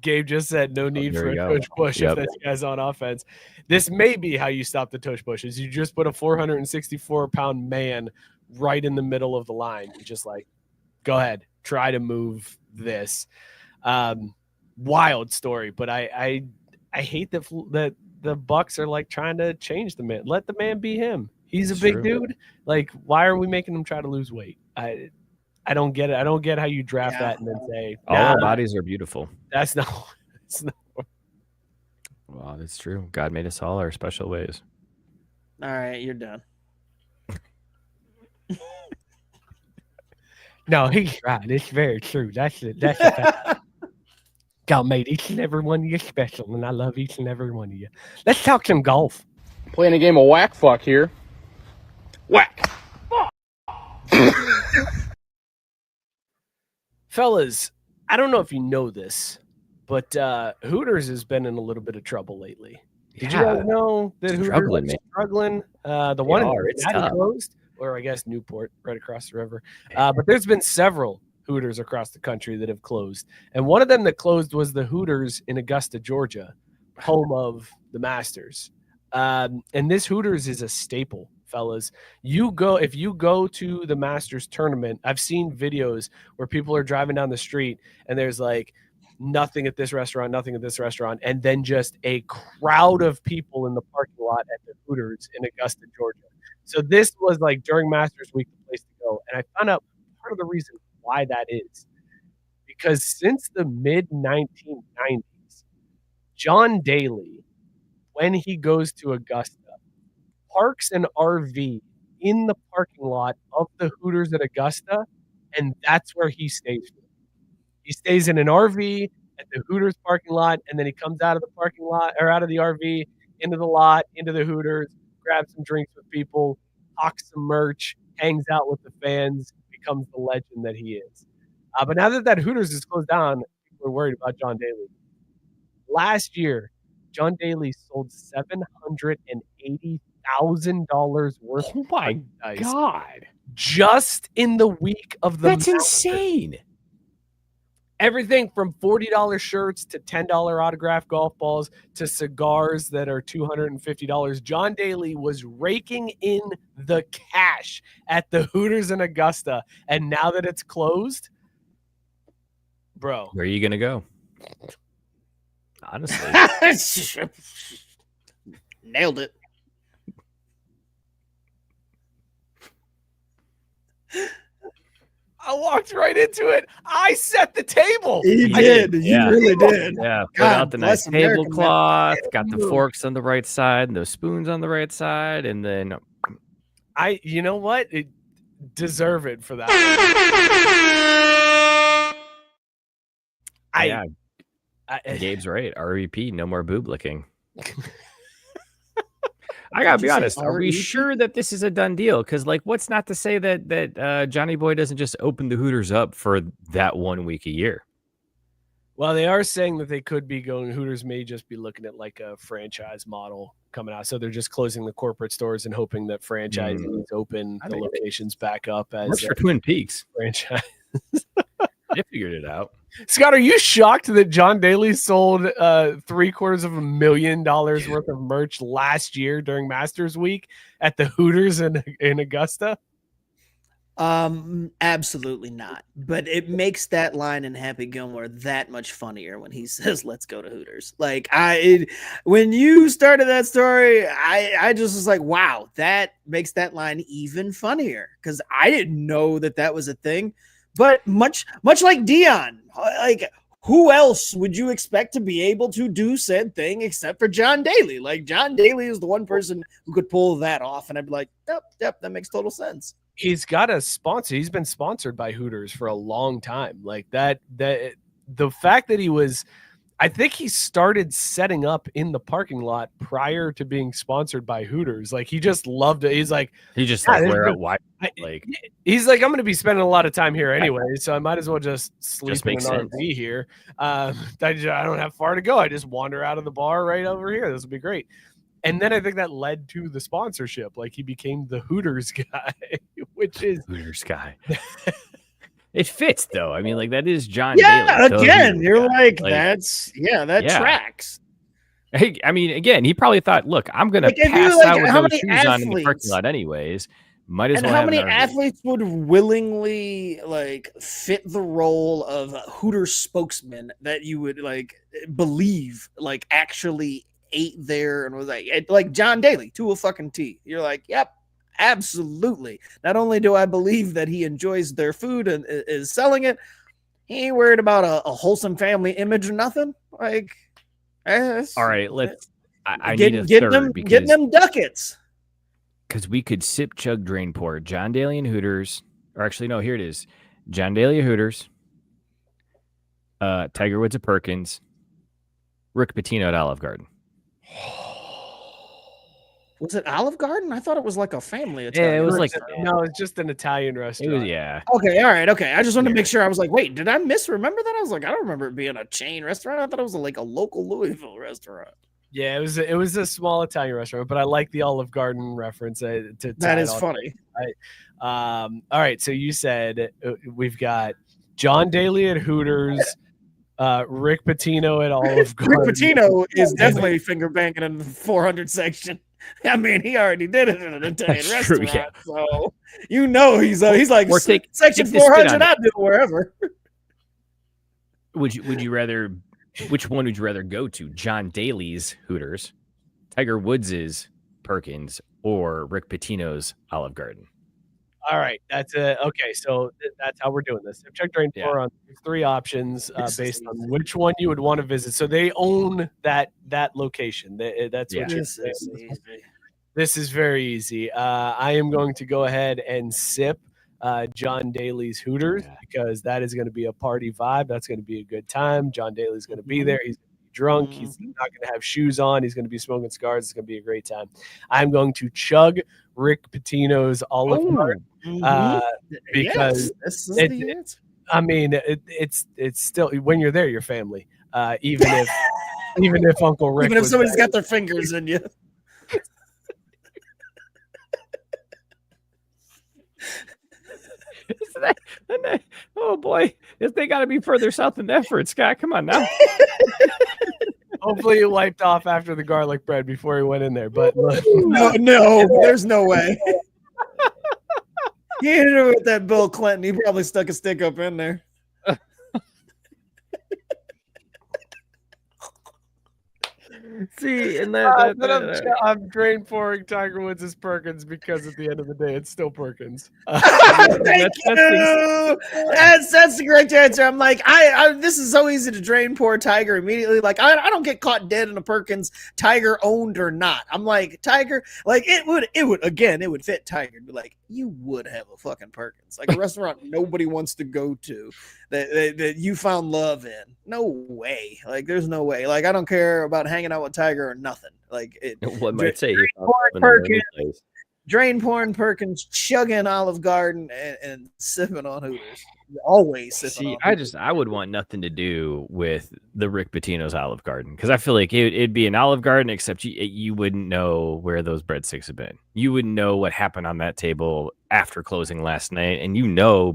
Gabe just said no need there for a you go. tush push Yep. if this guy's on offense. This may be how you stop the tush pushes. You just put a 464-pound man right in the middle of the line. Just like, go ahead, try to move this. Wild story, but I hate that the Bucs are like trying to change the man. Let the man be him. He's a big dude. Like, why are we making him try to lose weight? I don't get it. I don't get how you draft that and then say all our bodies are beautiful. That's not. Wow, that's true. God made us all our special ways. All right, you're done. No, he's right. It's very true. That's a fact. God made each and every one of you special, and I love each and every one of you. Let's talk some golf. Playing a game of whack fuck here. Whack. Fellas, I don't know if you know this, but Hooters has been in a little bit of trouble lately. Did you guys know that Hooters Struggling, is man. struggling? The one in it's Cincinnati tough. closed, or I guess Newport, right across the river. But there's been several Hooters across the country that have closed. And one of them that closed was the Hooters in Augusta, Georgia, home of the Masters. And this Hooters is a staple, fellas. If you go to the Masters tournament, I've seen videos where people are driving down the street and there's like nothing at this restaurant, nothing at this restaurant, and then just a crowd of people in the parking lot at the Hooters in Augusta, Georgia. So this was like during Masters Week, the place to go. And I found out part of the reason why that is because since the mid-1990s, John Daly, when he goes to Augusta, parks an RV in the parking lot of the Hooters at Augusta, and that's where he stays. He stays in an RV at the Hooters parking lot, and then he comes out of the parking lot or out of the RV into the lot, into the Hooters, grabs some drinks with people, hawks some merch, hangs out with the fans, becomes the legend that he is. But now that Hooters is closed down, people are worried about John Daly. Last year, John Daly sold $780,000 worth Oh my of merchandise God. just in the week of the That's Masters. insane. Everything from $40 shirts to $10 autographed golf balls to cigars that are $250. John Daly was raking in the cash at the Hooters in Augusta. And now that it's closed, bro. Where are you going to go? Honestly. Nailed it. I walked right into it. I set the table. You did. You really did. Yeah, put God out the nice bless America, man. tablecloth, got the forks on the right side and the spoons on the right side, and then You know what? deserve it for that. Gabe's right. REP, no more boob licking. I gotta be honest. Are we sure that this is a done deal? Because, like, what's not to say that Johnny Boy doesn't just open the Hooters up for that 1 week a year? Well, they are saying that they could be going. Hooters may just be looking at like a franchise model coming out. So they're just closing the corporate stores and hoping that franchisees open the locations back up as for Twin Peaks franchise. They figured it out. Scott, are you shocked that John Daly sold $750,000 worth of merch last year during Masters Week at the Hooters in Augusta? Absolutely not. But it makes that line in Happy Gilmore that much funnier when he says, "Let's go to Hooters." Like when you started that story, I just was like, wow, that makes that line even funnier because I didn't know that was a thing. But much like Dion, like who else would you expect to be able to do said thing except for John Daly? Like John Daly is the one person who could pull that off, and I'd be like, yep, that makes total sense. He's got a sponsor. He's been sponsored by Hooters for a long time. Like that the fact that I think he started setting up in the parking lot prior to being sponsored by Hooters. Like he just loved it. He's like, where out why? Like he's like, I'm going to be spending a lot of time here anyway, so I might as well just sleep in an RV here. I don't have far to go. I just wander out of the bar right over here. This will be great. And then I think that led to the sponsorship. Like he became the Hooters guy, which is Hooters guy. It fits though. I mean, like that is John Daly. So again, you're like that tracks. Hey, I mean, again, he probably thought, look, I'm gonna pass out with those shoes on in the parking lot anyways. Might as well. How many athletes would willingly like fit the role of a Hooters spokesman that you would like believe like actually ate there and was like John Daly to a fucking T. You're like, yep, absolutely. Not only do I believe that he enjoys their food and is selling it, he ain't worried about a wholesome family image or nothing. Like, all right, let's. I need a third getting them ducats. Because we could sip, chug, Drainpour, John Daly and Hooters, or actually no, here it is: John Daly at Hooters, Tiger Woods at Perkins, Rick Pitino at Olive Garden. Was it Olive Garden? I thought it was like a family. Yeah, it was like no, it's just an Italian restaurant. It was, yeah. Okay, all right, okay. I just wanted to make sure. I was like, wait, did I misremember that? I was like, I don't remember it being a chain restaurant. I thought it was like a local Louisville restaurant. Yeah, it was a small Italian restaurant, but I like the Olive Garden reference. That is funny. All right, so you said we've got John Daly at Hooters. Rick Pitino at Olive Garden. Rick Pitino is definitely finger banging in the 400 section. I mean, he already did it in an Italian restaurant, yeah. So you know he's like section 400. I'll do it wherever. Would you rather? Which one would you rather go to? John Daly's Hooters, Tiger Woods's Perkins, or Rick Pitino's Olive Garden? All right, that's okay. So that's how we're doing this. I've checked Drainpour on 3 options based on which one you would want to visit. So they own that location. That's what you're saying. This is very easy. I am going to go ahead and sip John Daly's Hooters because that is going to be a party vibe. That's going to be a good time. John Daly's going to be there. He's going to be drunk. He's not going to have shoes on. He's going to be smoking cigars. It's going to be a great time. I'm going to chug Rick Pitino's Olive Garden because I mean it's still when you're there, your family. Even if Uncle Rick, even if somebody's got their fingers in you. Oh boy, if they got to be further south than that for it, Scott. Come on now. Hopefully, he wiped off after the garlic bread before he went in there. But no, there's no way. He hit it with that Bill Clinton. He probably stuck a stick up in there. See, and I'm Drainpouring Tiger Woods' Perkins because at the end of the day, it's still Perkins. Thank you. That's the correct answer. I'm like, this is so easy to Drainpour Tiger immediately. Like, I don't get caught dead in a Perkins, Tiger owned or not. I'm like, Tiger, like it would fit Tiger. Be like, you would have a fucking Perkins, like a restaurant nobody wants to go to that you found love in. No way. Like, there's no way. Like, I don't care about hanging out with Tiger or nothing. Like, One might say Drainpour and Perkins chugging Olive Garden and sipping on Hooters. Always sipping on Hooters. I would want nothing to do with the Rick Pitino's Olive Garden, because I feel like it'd be an Olive Garden, except you wouldn't know where those breadsticks have been. You wouldn't know what happened on that table after closing last night, and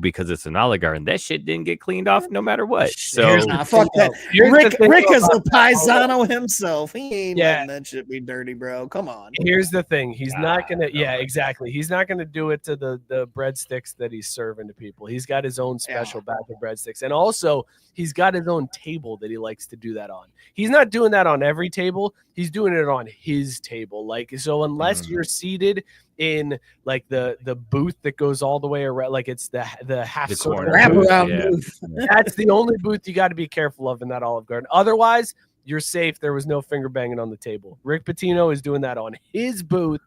because it's an Olive Garden, that shit didn't get cleaned off no matter what. So fuck that. Rick is a paisano himself. He ain't letting that shit be dirty, bro. Come on. Here's the thing. He's not gonna. Yeah, exactly. He's not gonna do it to the breadsticks that he's serving to people. He's got his own special batch of breadsticks, and also he's got his own table that he likes to do that on. He's not doing that on every table. He's doing it on his table. Like, so unless you're seated in like the booth that goes all the way around, like it's the half circle wraparound booth. That's the only booth you got to be careful of in that Olive Garden. Otherwise, you're safe. There was no finger banging on the table. Rick Pitino is doing that on his booth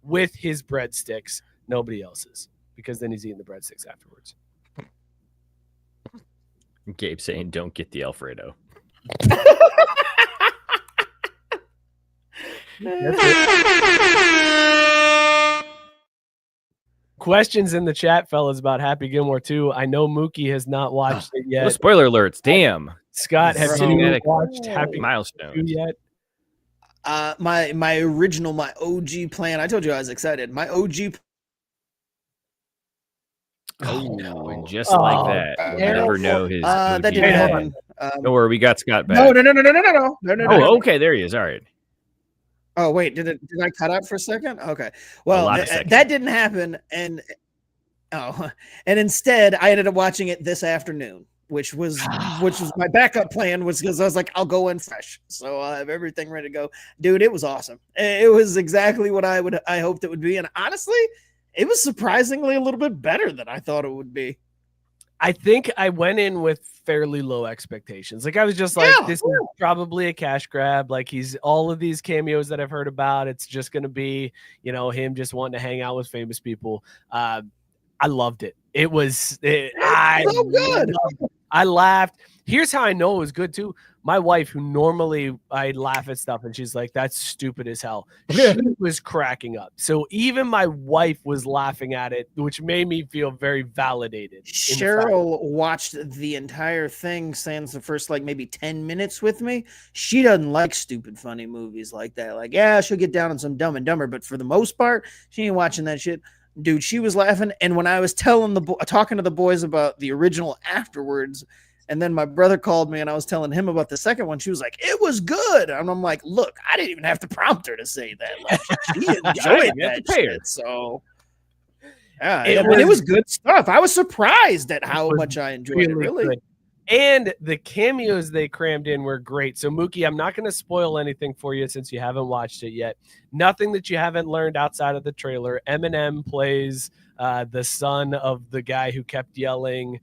with his breadsticks. Nobody else's, because then he's eating the breadsticks afterwards. Gabe saying, "Don't get the Alfredo." Questions in the chat, fellas, about Happy Gilmore 2. I know Mookie has not watched it yet. No spoiler alerts. Damn. Scott, have you watched Happy Milestone 2 yet? My original, my OG plan. I told you I was excited. My OG. Just like that. You never know his. That didn't happen. Don't worry, we got Scott back. No. Oh, okay, there he is. All right. Oh wait, did I cut out for a second? Okay, well that didn't happen, and instead I ended up watching it this afternoon, which was my backup plan, was because I was like, I'll go in fresh, so I have everything ready to go. Dude, it was awesome. It was exactly what I hoped it would be, and honestly, it was surprisingly a little bit better than I thought it would be. I think I went in with fairly low expectations. Like, I was just like, this is probably a cash grab. Like, he's all of these cameos that I've heard about. It's just going to be, him just wanting to hang out with famous people. I loved it. It was so good. I laughed. Here's how I know it was good too. My wife, who normally I laugh at stuff and she's like, that's stupid as hell, she was cracking up. So even my wife was laughing at it, which made me feel very validated. Cheryl watched the entire thing since the first maybe 10 minutes with me. She doesn't like stupid funny movies like that. Like, yeah, she'll get down on some Dumb and Dumber, but for the most part, she ain't watching that shit. Dude, she was laughing. And when I was talking to the boys about the original afterwards, and then my brother called me and I was telling him about the second one, she was like, it was good. And I'm like, look, I didn't even have to prompt her to say that. Like, she enjoyed that shit. So yeah, it was good stuff. I was surprised at how much I enjoyed it, really. Good. And the cameos they crammed in were great. So, Mookie, I'm not going to spoil anything for you since you haven't watched it yet. Nothing that you haven't learned outside of the trailer. Eminem plays the son of the guy who kept yelling,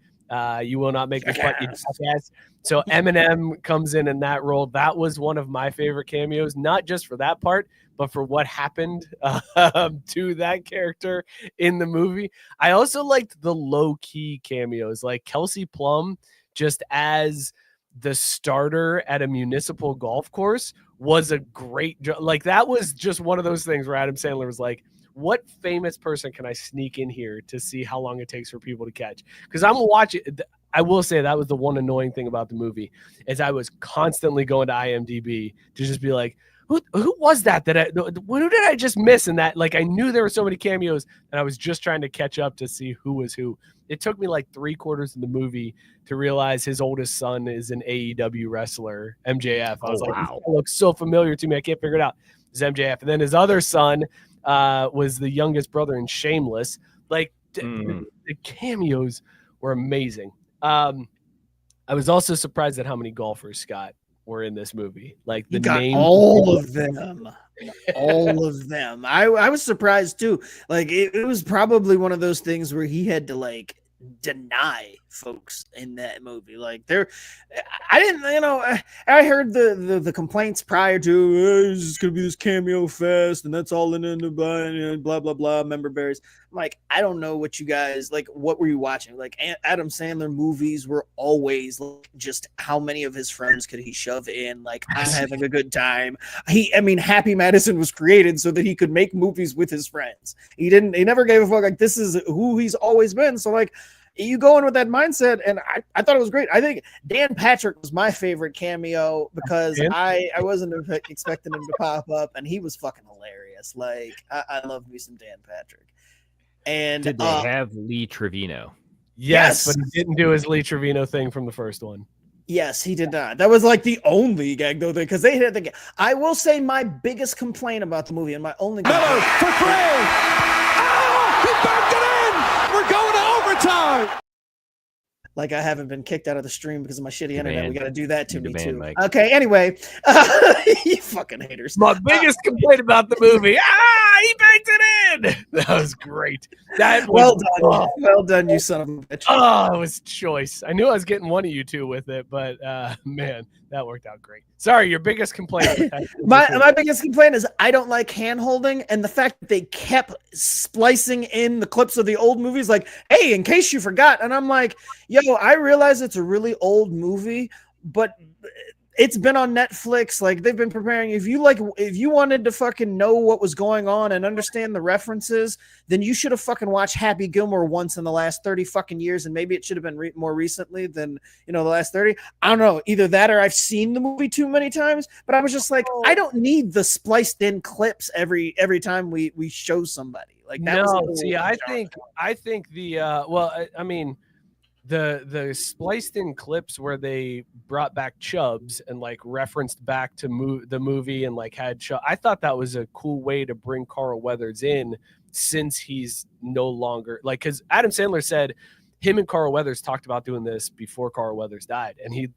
you will not make me cut you, jackass. So Eminem comes in that role. That was one of my favorite cameos, not just for that part, but for what happened to that character in the movie. I also liked the low-key cameos, like Kelsey Plum just as the starter at a municipal golf course was a great like, that was just one of those things where Adam Sandler was like, what famous person can I sneak in here to see how long it takes for people to catch? Because I'm watching. I will say that was the one annoying thing about the movie, is I was constantly going to IMDb to just be like, who was that? Who did I just miss? And that, like, I knew there were so many cameos, and I was just trying to catch up to see who was who. It took me like 3/4 of the movie to realize his oldest son is an AEW wrestler, MJF. I was like, wow, it looks so familiar to me. I can't figure it out. It's MJF. And then his other son was the youngest brother in Shameless. Like, the cameos were amazing. I was also surprised at how many golfers, Scott, were in this movie. Like, the name, all of them. All of them. I was surprised too. Like, it was probably one of those things where he had to like deny folks in that movie. Like I didn't, I heard the complaints prior to it's just gonna be this cameo fest and that's all in the blah blah blah member berries. I'm like, I don't know what you guys like. What were you watching? Like Adam Sandler movies were always like, just how many of his friends could he shove in? Like I'm having a good time. Happy Madison was created so that he could make movies with his friends. He never gave a fuck. Like this is who he's always been. So like. You go in with that mindset, and I thought it was great. I think Dan Patrick was my favorite cameo because I wasn't expecting him to pop up, and he was fucking hilarious. Like, I love me some Dan Patrick. And did they have Lee Trevino? Yes, but he didn't do his Lee Trevino thing from the first one. Yes, he did not. That was like the only gag, though, because they had the. I will say my biggest complaint about the movie, and my only. Miller for three. Oh, he backed it in. We're going to overtime. Like I haven't been kicked out of the stream because of my shitty internet. We got to do that to me too. Mike. Okay. Anyway, you fucking haters. My biggest complaint about the movie. He banked it in. That was great. Well done. Well done, you son of a bitch. Oh, it was choice. I knew I was getting one of you two with it, but man, that worked out great. Sorry, your biggest complaint. my biggest complaint is I don't like hand holding, and the fact that they kept splicing in the clips of the old movies, like, hey, in case you forgot, and I'm like, yo, I realize it's a really old movie, but it's been on Netflix. Like they've been preparing. If you wanted to fucking know what was going on and understand the references, then you should have fucking watched Happy Gilmore once in the last 30 fucking years. And maybe it should have been more recently than, the last 30. I don't know. Either that or I've seen the movie too many times, but I was just like, I don't need the spliced in clips every time we show somebody like that. I think the, the spliced in clips where they brought back Chubbs and like referenced back to the movie and like had I thought that was a cool way to bring Carl Weathers in since he's no longer like, because Adam Sandler said him and Carl Weathers talked about doing this before Carl Weathers died, and he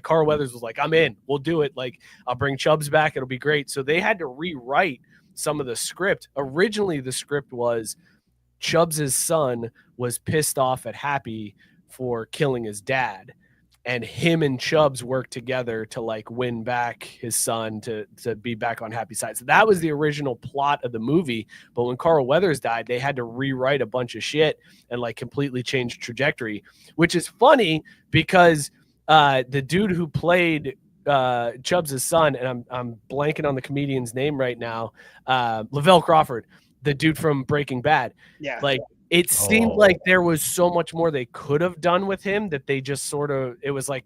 Carl Weathers was like, I'm in, we'll do it, like I'll bring Chubbs back, it'll be great. So they had to rewrite some of the script. Originally the script was Chubbs's son was pissed off at Happy for killing his dad, and him and Chubbs worked together to like win back his son to be back on Happy's side. So that was the original plot of the movie. But when Carl Weathers died, they had to rewrite a bunch of shit and like completely change trajectory, which is funny because the dude who played Chubbs' son, and I'm blanking on the comedian's name right now, Lavelle Crawford, the dude from Breaking Bad. Yeah. Like, it seemed like there was so much more they could have done with him that they just it was like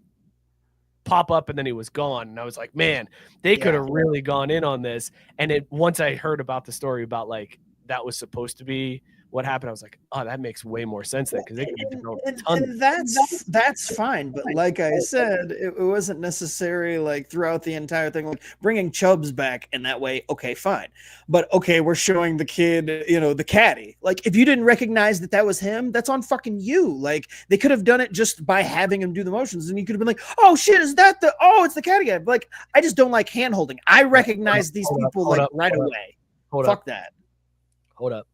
pop up and then he was gone. And I was like, man, they could have really gone in on this. And once I heard about the story about like that was supposed to be what happened, I was like, oh, that makes way more sense then, because they could have developed a ton. And that's fine, but like I said, it wasn't necessary like throughout the entire thing. Like bringing Chubbs back in that way, okay, fine, but okay, we're showing the kid, the caddy. Like if you didn't recognize that was him, that's on fucking you. Like they could have done it just by having him do the motions, and you could have been like, oh shit, is that it's the caddy guy? But, like I just don't like hand holding. I recognize these people right away. Fuck that. Hold up.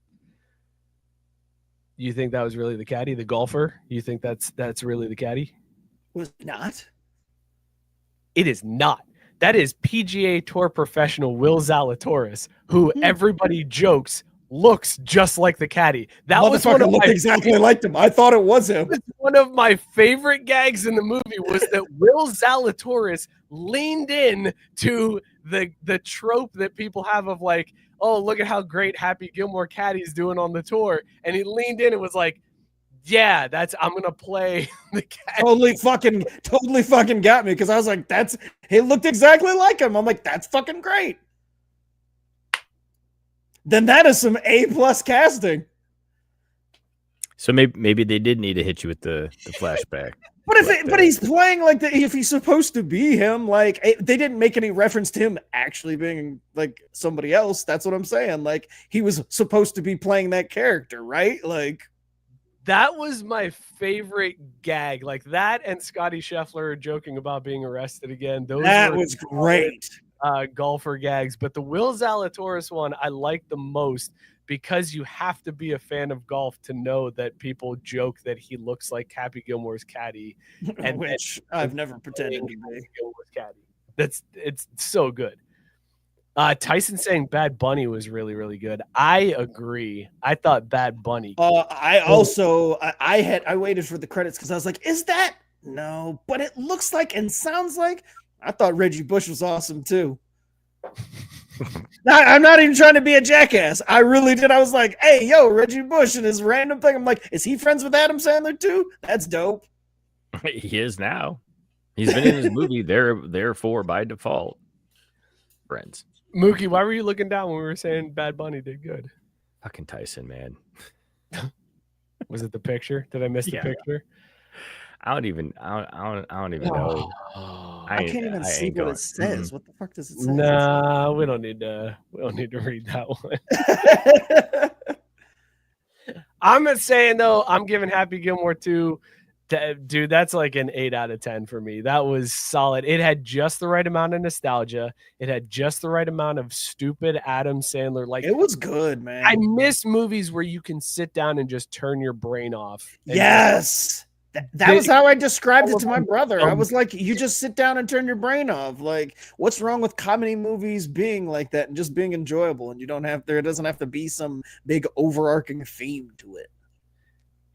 You think that was really the caddy, the golfer? You think that's really the caddy? Was it not? It is not. That is PGA Tour professional Will Zalatoris, who everybody jokes looks just like the caddy. That was one of looked exactly like him. I thought it was him. One of my favorite gags in the movie was that Will Zalatoris leaned in to the trope that people have of like, oh, look at how great Happy Gilmore caddy's doing on the tour. And he leaned in and was like, yeah, I'm going to play the caddy. Totally fucking got me, because I was like, he looked exactly like him. I'm like, that's fucking great. Then that is some A+ casting. So maybe they did need to hit you with the flashback. But he's playing like if he's supposed to be him, like they didn't make any reference to him actually being like somebody else. That's what I'm saying. Like he was supposed to be playing that character, right? Like that was my favorite gag. Like that and Scotty Scheffler joking about being arrested again. That was great. golfer gags, but the Will Zalatoris one I like the most because you have to be a fan of golf to know that people joke that he looks like Happy Gilmore's caddy, and which I've never pretended to be. Gilmore's caddy. It's so good. Tyson saying Bad Bunny was really, really good. I agree. I thought Bad Bunny. I waited for the credits because I was like, is that? No, but it looks like and sounds like. I thought Reggie Bush was awesome too. I'm not even trying to be a jackass. I really did. I was like, hey, yo, Reggie Bush and his random thing. I'm like, is he friends with Adam Sandler too? That's dope. He is now. He's been in his movie. Therefore, by default, friends. Mookie, why were you looking down when we were saying Bad Bunny did good? Fucking Tyson, man. Was it the picture? Did I miss the picture? I don't even know. I can't even see what it says. What the fuck does it say? Nah, we don't need to read that one. I'm saying though, I'm giving Happy Gilmore 2. Dude, that's like an 8 out of 10 for me. That was solid. It had just the right amount of nostalgia. It had just the right amount of stupid Adam Sandler. Like, it was good, man. I miss movies where you can sit down and just turn your brain off. Yes. That was how I described it to my brother. I was like, you just sit down and turn your brain off. Like, what's wrong with comedy movies being like that and just being enjoyable? And there doesn't have to be some big overarching theme to it.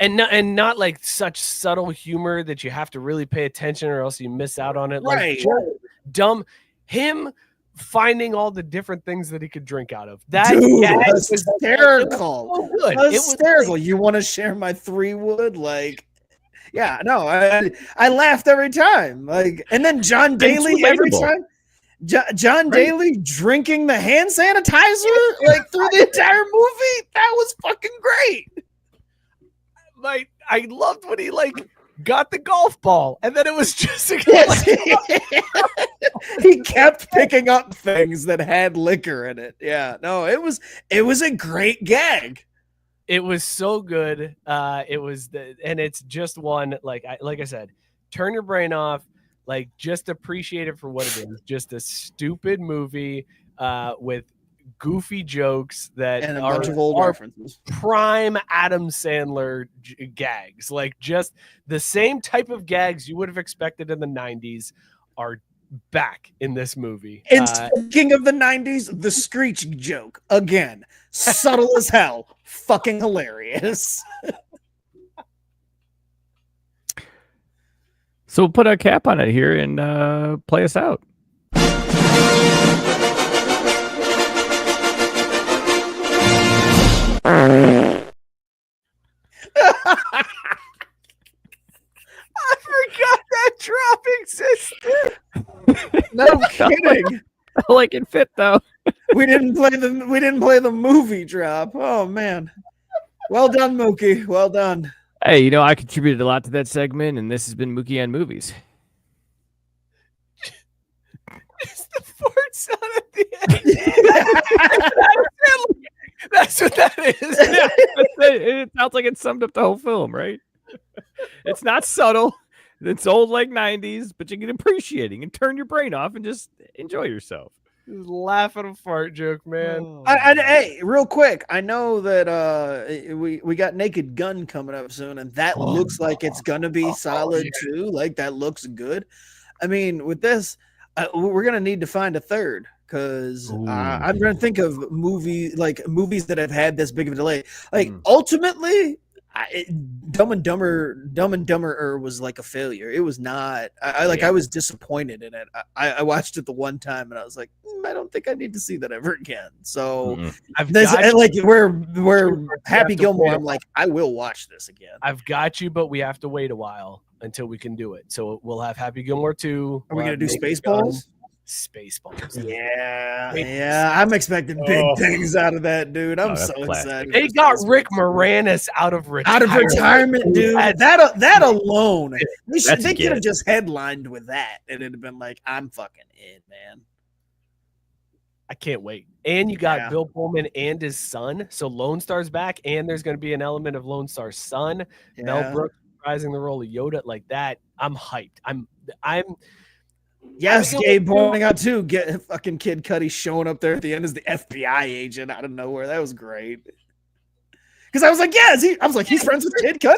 And not like such subtle humor that you have to really pay attention or else you miss out on it. Right. Like dumb him finding all the different things that he could drink out of. That was hysterical. It was so good. It was hysterical. You want to share my 3-wood? Like, yeah, no, I laughed every time. Like, and then John Daly every time. John Daly drinking the hand sanitizer like through the entire movie. That was fucking great. Like, I loved when he like got the golf ball and then it was just he kept picking up things that had liquor in it. Yeah, no, it was a great gag. It was so good. And it's just one, like I said, turn your brain off, like just appreciate it for what it is. Just a stupid movie with goofy jokes that and a are, bunch of old references. Prime Adam Sandler gags, like just the same type of gags you would have expected in the 90s are back in this movie. And speaking of the 90s, the screech joke again, subtle as hell, fucking hilarious. So we'll put a cap on it here and play us out. I forgot that drop existed. No kidding. Like it fit though. We didn't play the movie drop. Oh man. Well done, Mookie. Well done. Hey, I contributed a lot to that segment, and this has been Mookie on Movies. It's the fart sound at the end. That's what that is. It sounds like it summed up the whole film, right? It's not subtle. It's old like 90s, but you can appreciate it and turn your brain off and just enjoy yourself. Just laugh at a fart joke, man. Hey, real quick, I know that we got Naked Gun coming up soon, and that looks like it's gonna be solid too. Like that looks good. I mean, with this, we're gonna need to find a third. Because I'm going to think of movies that have had this big of a delay. Like ultimately, Dumb and Dumber was like a failure. It was not. I was disappointed in it. I watched it the one time and I was like, I don't think I need to see that ever again. So we're Happy Gilmore. I'm like, I will watch this again. I've got you, but we have to wait a while until we can do it. So we'll have Happy Gilmore 2. Are we going to do Spaceballs? Spaceballs. Yeah. I'm expecting big things out of that, dude. I'm so excited. They got Rick Moranis out of retirement, dude. That alone, they could have just headlined with that, and it'd have been like, I'm fucking in, man. I can't wait. And you got Bill Pullman and his son, so Lone Star's back, and there's going to be an element of Lone Star's son. Mel Brooks reprising the role of Yoda, like that. I'm hyped. Yes, Gabe pointing out too. Get fucking Kid Cudi showing up there at the end as the FBI agent out of nowhere. That was great. Because I was like, he's friends with Kid Cudi.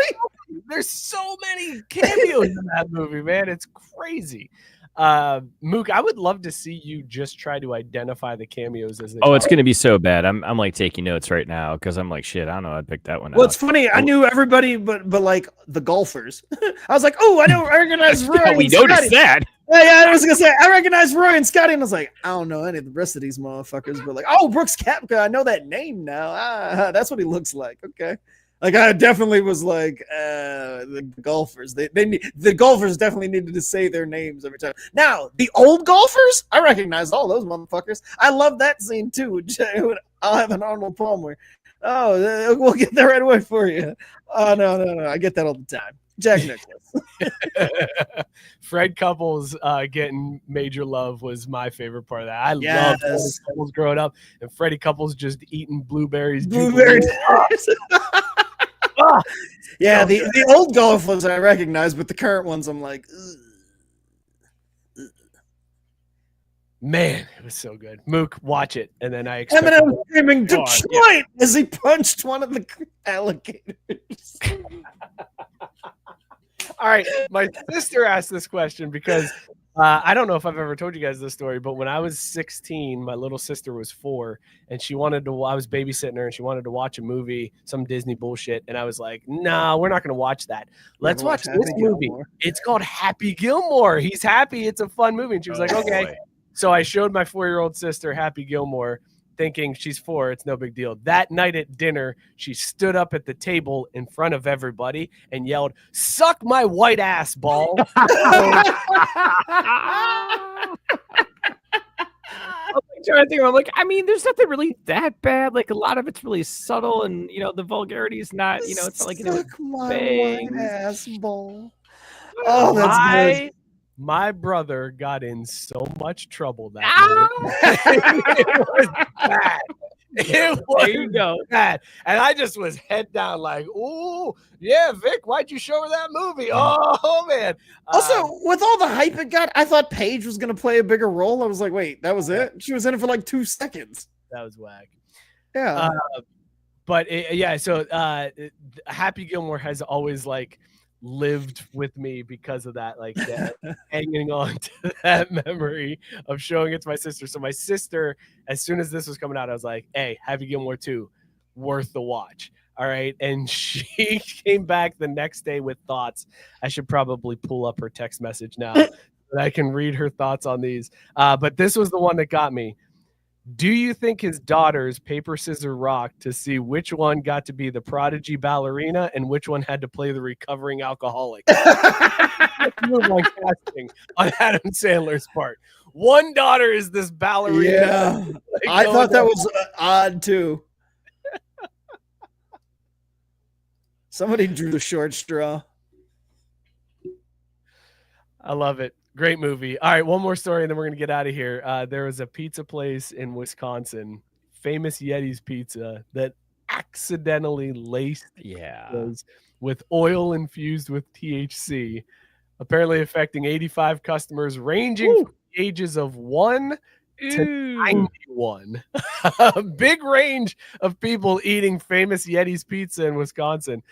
There's so many cameos in that movie, man. It's crazy. Mook, I would love to see you just try to identify the cameos as they it's going to be so bad. I'm like taking notes right now because I'm like, shit, I don't know. I'd pick that one Well, out. it's funny. I knew everybody, but like the golfers. I was like, oh, I recognize Roy. Yeah, we noticed that. Yeah, I was gonna say I recognize Roy and Scotty, and I was like, I don't know any of the rest of these motherfuckers, but like, oh, Brooks Koepka, I know that name now. That's what he looks like. Okay, like I definitely was like the golfers. The golfers definitely needed to say their names every time. Now the old golfers, I recognize all those motherfuckers. I love that scene too. I'll have an Arnold Palmer. Oh, we'll get that right away for you. Oh no, I get that all the time. Jack Nicklaus. Fred Couples getting major love was my favorite part of that. I loved Freddie Couples growing up, and Freddie Couples just eating blueberries. Yeah, the old golfers I recognize, but the current ones I'm like, ugh. Man, it was so good. Mook, watch it, and then I expect Eminem screaming Detroit as he punched one of the alligators. All right, my sister asked this question because I don't know if I've ever told you guys this story, but when I was 16, my little sister was 4, and she wanted to. I was babysitting her, and she wanted to watch a movie, some Disney bullshit, and I was like, "No, we're not going to watch that. Let's watch this movie. It's called Happy Gilmore. He's happy. It's a fun movie." And she was like, "Okay." Boy. So I showed my 4-year-old sister Happy Gilmore, thinking she's 4, it's no big deal. That night at dinner, she stood up at the table in front of everybody and yelled, "Suck my white ass, ball." I'm trying to think. I'm like, I mean, there's nothing really that bad. Like a lot of it's really subtle, and the vulgarity is not. It's not like suck my bang. white ass ball. Oh, that's good. My brother got in so much trouble that night. It was bad. It was bad. And I just was head down like, "Ooh, yeah, Vic, why'd you show her that movie?" Oh, man. Also, with all the hype it got, I thought Paige was going to play a bigger role. I was like, wait, that was it? She was in it for like 2 seconds. That was whack. Yeah. So Happy Gilmore has always like lived with me because of that, like hanging on to that memory of showing it to my sister. So my sister, as soon as this was coming out, I was like, "Hey, Happy Gilmore 2, worth the watch." All right. And she came back the next day with thoughts. I should probably pull up her text message now that I can read her thoughts on these. But this was the one that got me. Do you think his daughters paper, scissors, rock to see which one got to be the prodigy ballerina and which one had to play the recovering alcoholic? Move on casting on Adam Sandler's part. One daughter is this ballerina. Yeah, I thought that was odd too. Somebody drew the short straw. I love it. Great movie. All right, one more story, and then we're going to get out of here. There was a pizza place in Wisconsin, Famous Yeti's Pizza, that accidentally laced pizzas with oil infused with THC, apparently affecting 85 customers ranging from the ages of 1 to 91. A big range of people eating Famous Yeti's Pizza in Wisconsin.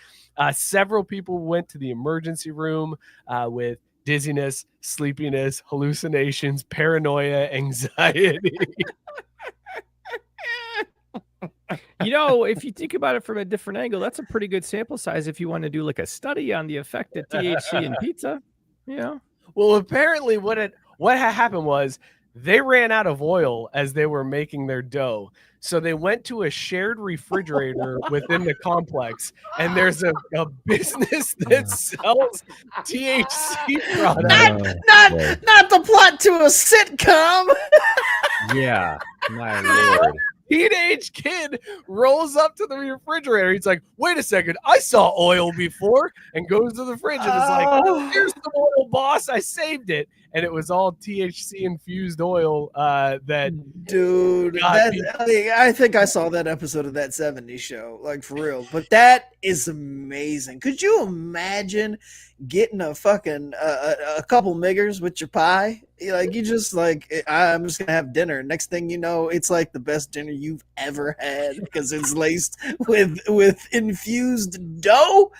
Several people went to the emergency room with dizziness, sleepiness, hallucinations, paranoia, anxiety. If you think about it from a different angle, that's a pretty good sample size if you want to do like a study on the effect of THC in pizza. Well, apparently what had happened was they ran out of oil as they were making their dough. So they went to a shared refrigerator within the complex, and there's a business that sells THC products. Not the plot to a sitcom. Yeah, my lord. Teenage kid rolls up to the refrigerator. He's like, "Wait a second, I saw oil before," and goes to the fridge and is like, "Here's the oil, boss. I saved it." and it was all THC infused oil. Dude, God, I think I saw that episode of that 70s show, like for real. But that is amazing. Could you imagine getting a fucking a couple miggers with your pie? Like you just like, I'm just gonna have dinner. Next thing you know, it's like the best dinner you've ever had because it's laced with infused dough.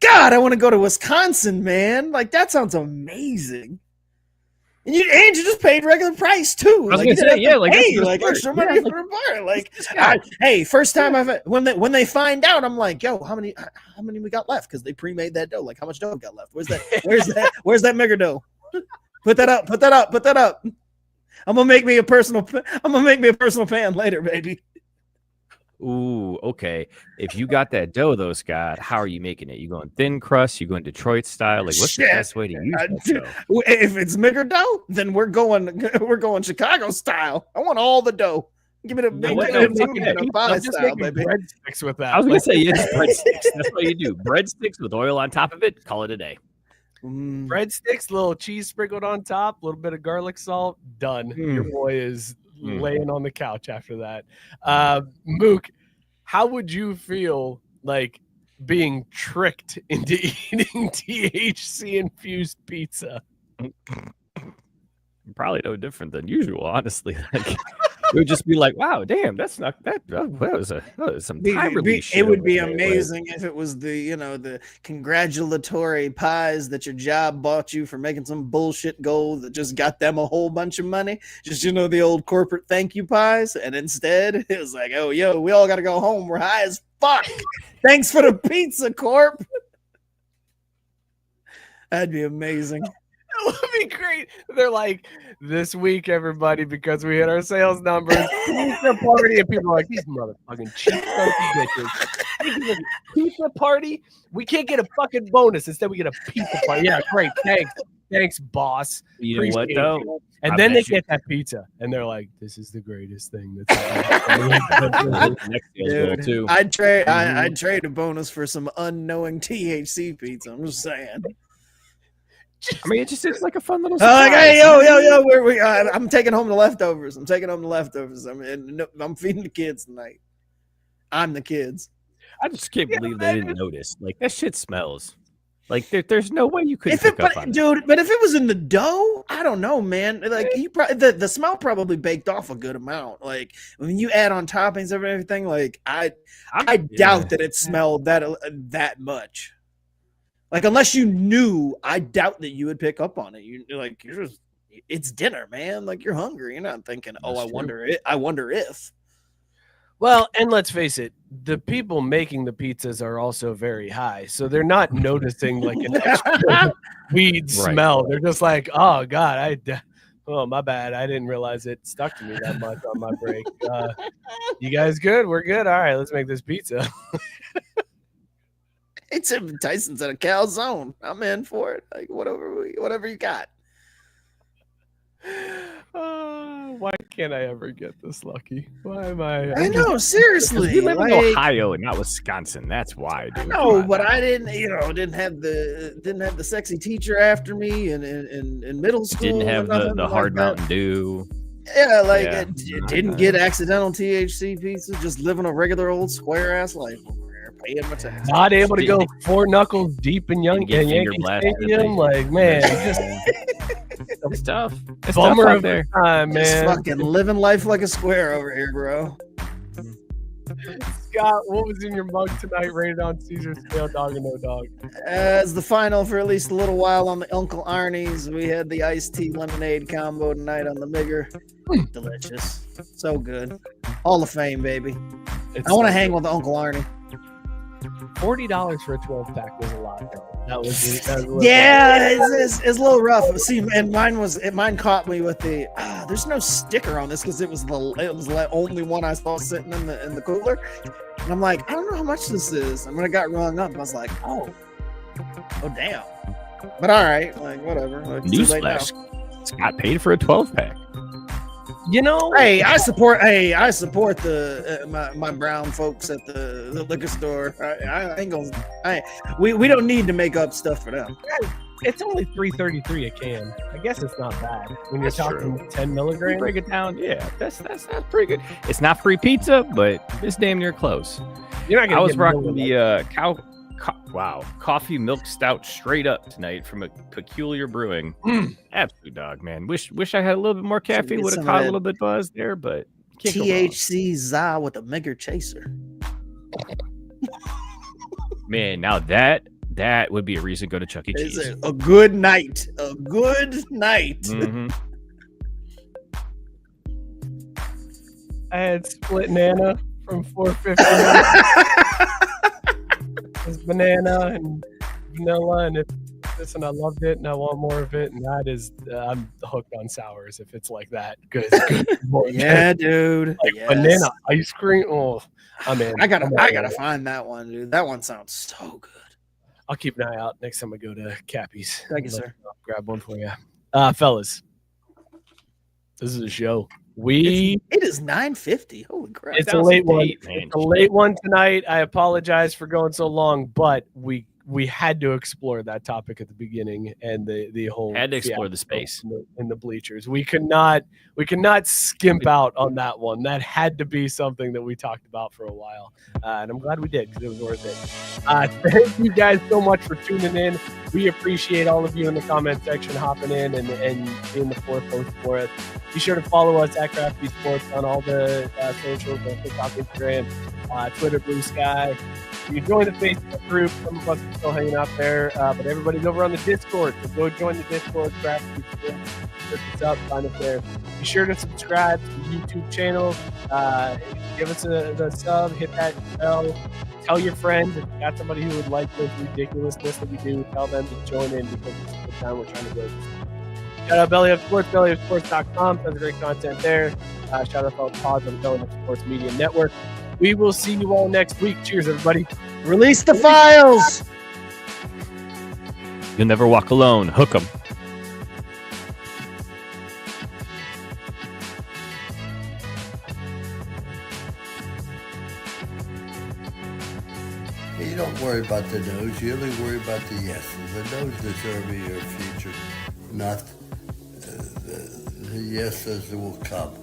God, I want to go to Wisconsin, man. Like that sounds amazing. And you just paid regular price too. I was gonna say, yeah, like extra money for a bar. Like, hey, first time when they find out, I'm like, yo, how many we got left? Because they pre-made that dough. Like, how much dough we got left? Where's that mega dough? Put that up. I'm gonna make me a personal pan later, baby. Ooh, okay. If you got that dough, though, Scott, how are you making it? You going thin crust? You going Detroit style? Like, what's the best way to use that dough? If it's bigger dough, then we're going Chicago style. I want all the dough. Give me the big pie style, baby. Breadsticks with that. I was gonna say, yeah, breadsticks. That's what you do. Breadsticks with oil on top of it. Call it a day. Breadsticks, little cheese sprinkled on top, a little bit of garlic salt. Done. Your boy is laying on the couch after that. Mook, how would you feel like being tricked into eating THC infused pizza? Probably no different than usual, honestly. Like, it would just be like, wow, damn, that's not that. That was some time release. It would be amazing if it was the congratulatory pies that your job bought you for making some bullshit goal that just got them a whole bunch of money. Just the old corporate thank you pies, and instead it was like, oh, yo, we all got to go home. We're high as fuck. Thanks for the pizza, Corp. That'd be amazing. That would be great. They're like, this week, everybody, because we hit our sales numbers, pizza party, and people are like, these motherfucking cheap bitches. Pizza party? We can't get a fucking bonus. Instead, we get a pizza party. Yeah, great. Thanks, boss. You know what, though? And then they get that pizza, and they're like, this is the greatest thing that's happened. Dude, I'd trade a bonus for some unknowing THC pizza. I'm just saying. I mean, it's like a fun little. Like, hey, yo, I'm taking home the leftovers. I'm feeding the kids tonight. I'm the kids. I just can't believe they didn't notice. Like that shit smells. Like there's no way you could pick up on it. Dude, but if it was in the dough, I don't know, man. Like the smell probably baked off a good amount. Like when you add on toppings and everything, like I doubt that it smelled that much. Like, unless you knew, I doubt that you would pick up on it. It's dinner, man. Like, you're hungry. You're not thinking, I wonder if. Well, and let's face it, the people making the pizzas are also very high. So they're not noticing like an extra weed smell. They're just like, oh, God, oh, my bad. I didn't realize it stuck to me that much on my break. You guys good? We're good. All right, let's make this pizza. It's Tyson's at a calzone. I'm in for it. Like whatever you got. Why can't I ever get this lucky? Why am I? I know, seriously. You live in Ohio and not Wisconsin. That's why. Dude. No, but I didn't have the sexy teacher after me in middle school. Didn't have the hard Mountain Dew. Yeah, didn't get accidental THC pizza. Just living a regular old square ass life. Paying my taxes. Not able to go 4 knuckles deep in Yankee Stadium. Like, man, it's tough. It's bummer tough of their time, man. Just fucking living life like a square over here, bro. Scott, what was in your mug tonight? Rated on Caesar scale, dog or no dog? As the final for at least a little while on the Uncle Arnie's, we had the iced tea lemonade combo tonight on the Migger. Delicious, so good. Hall of Fame, baby. I want to hang with Uncle Arnie. $40 for a 12-pack was a lot, though. That was it's a little rough. See, and mine caught me with the there's no sticker on this because it was the only one I saw sitting in the cooler, and I'm like, I don't know how much this is. And when it got rung up, I was like, oh damn. But all right, like whatever. Like, newsflash, Scott paid for a 12-pack. Hey, I support the my brown folks at the liquor store. I ain't gonna. We don't need to make up stuff for them. It's only $3.33 a can. I guess it's not bad when you're That's talking true. 10 milligrams. Break it down. Yeah, that's pretty good. It's not free pizza, but it's damn near close. You're not gonna I was get rocking milligrams. the coffee milk stout straight up tonight from a Peculiar Brewing. Absolute dog, man. Wish I had a little bit more caffeine. get Would some have of caught a that little bit buzz there, but can't go wrong. THC za with a Migger chaser. Man, now that would be a reason to go to Chuck E. It's Cheese. a good night. A good night. Mhm. I had split banana from 450. It's banana and vanilla, and it's this, and I loved it, and I want more of it. And that is, I'm hooked on sours if it's like that. Good. Yeah, dude. Like Yes. banana ice cream. Oh, I'm in. I gotta I'm all in. find that one, dude. That one sounds so good. I'll keep an eye out next time I go to Cappy's. Thank you, sir. I'll grab one for you. Fellas, this is a show. It is 9:50. Holy crap! It's a late one. Date, man. It's a late one tonight. I apologize for going so long, but we had to explore that topic at the beginning and the whole Had to explore the fiasco space. in the bleachers. We could not skimp out on that one. That had to be something that we talked about for a while, and I'm glad we did because it was worth it. Thank you guys so much for tuning in. We appreciate all of you in the comment section hopping in and being the foremost for us. Be sure to follow us at Crafty Sports on all the socials, TikTok, Instagram, Twitter, Blue Sky. You join the Facebook group. Some of us are still hanging out there, but everybody's over on the Discord. So go join the Discord. Crafty Sports. Search us up. Find us there. Be sure to subscribe to the YouTube channel. Give us a sub. Hit that bell. Tell your friends if you got somebody who would like this ridiculousness that we do. Tell them to join in because it's the time we're trying to go. Shout out Belly Up Sports, bellyupsports.com. Tons of great content there. Shout out to Pause on the Belly Up Sports Media Network. We will see you all next week. Cheers, everybody. Release the files. You'll never walk alone. Hook 'em. You don't worry about the no's. You only worry about the yeses. The no's determine your future, not the yeses will come.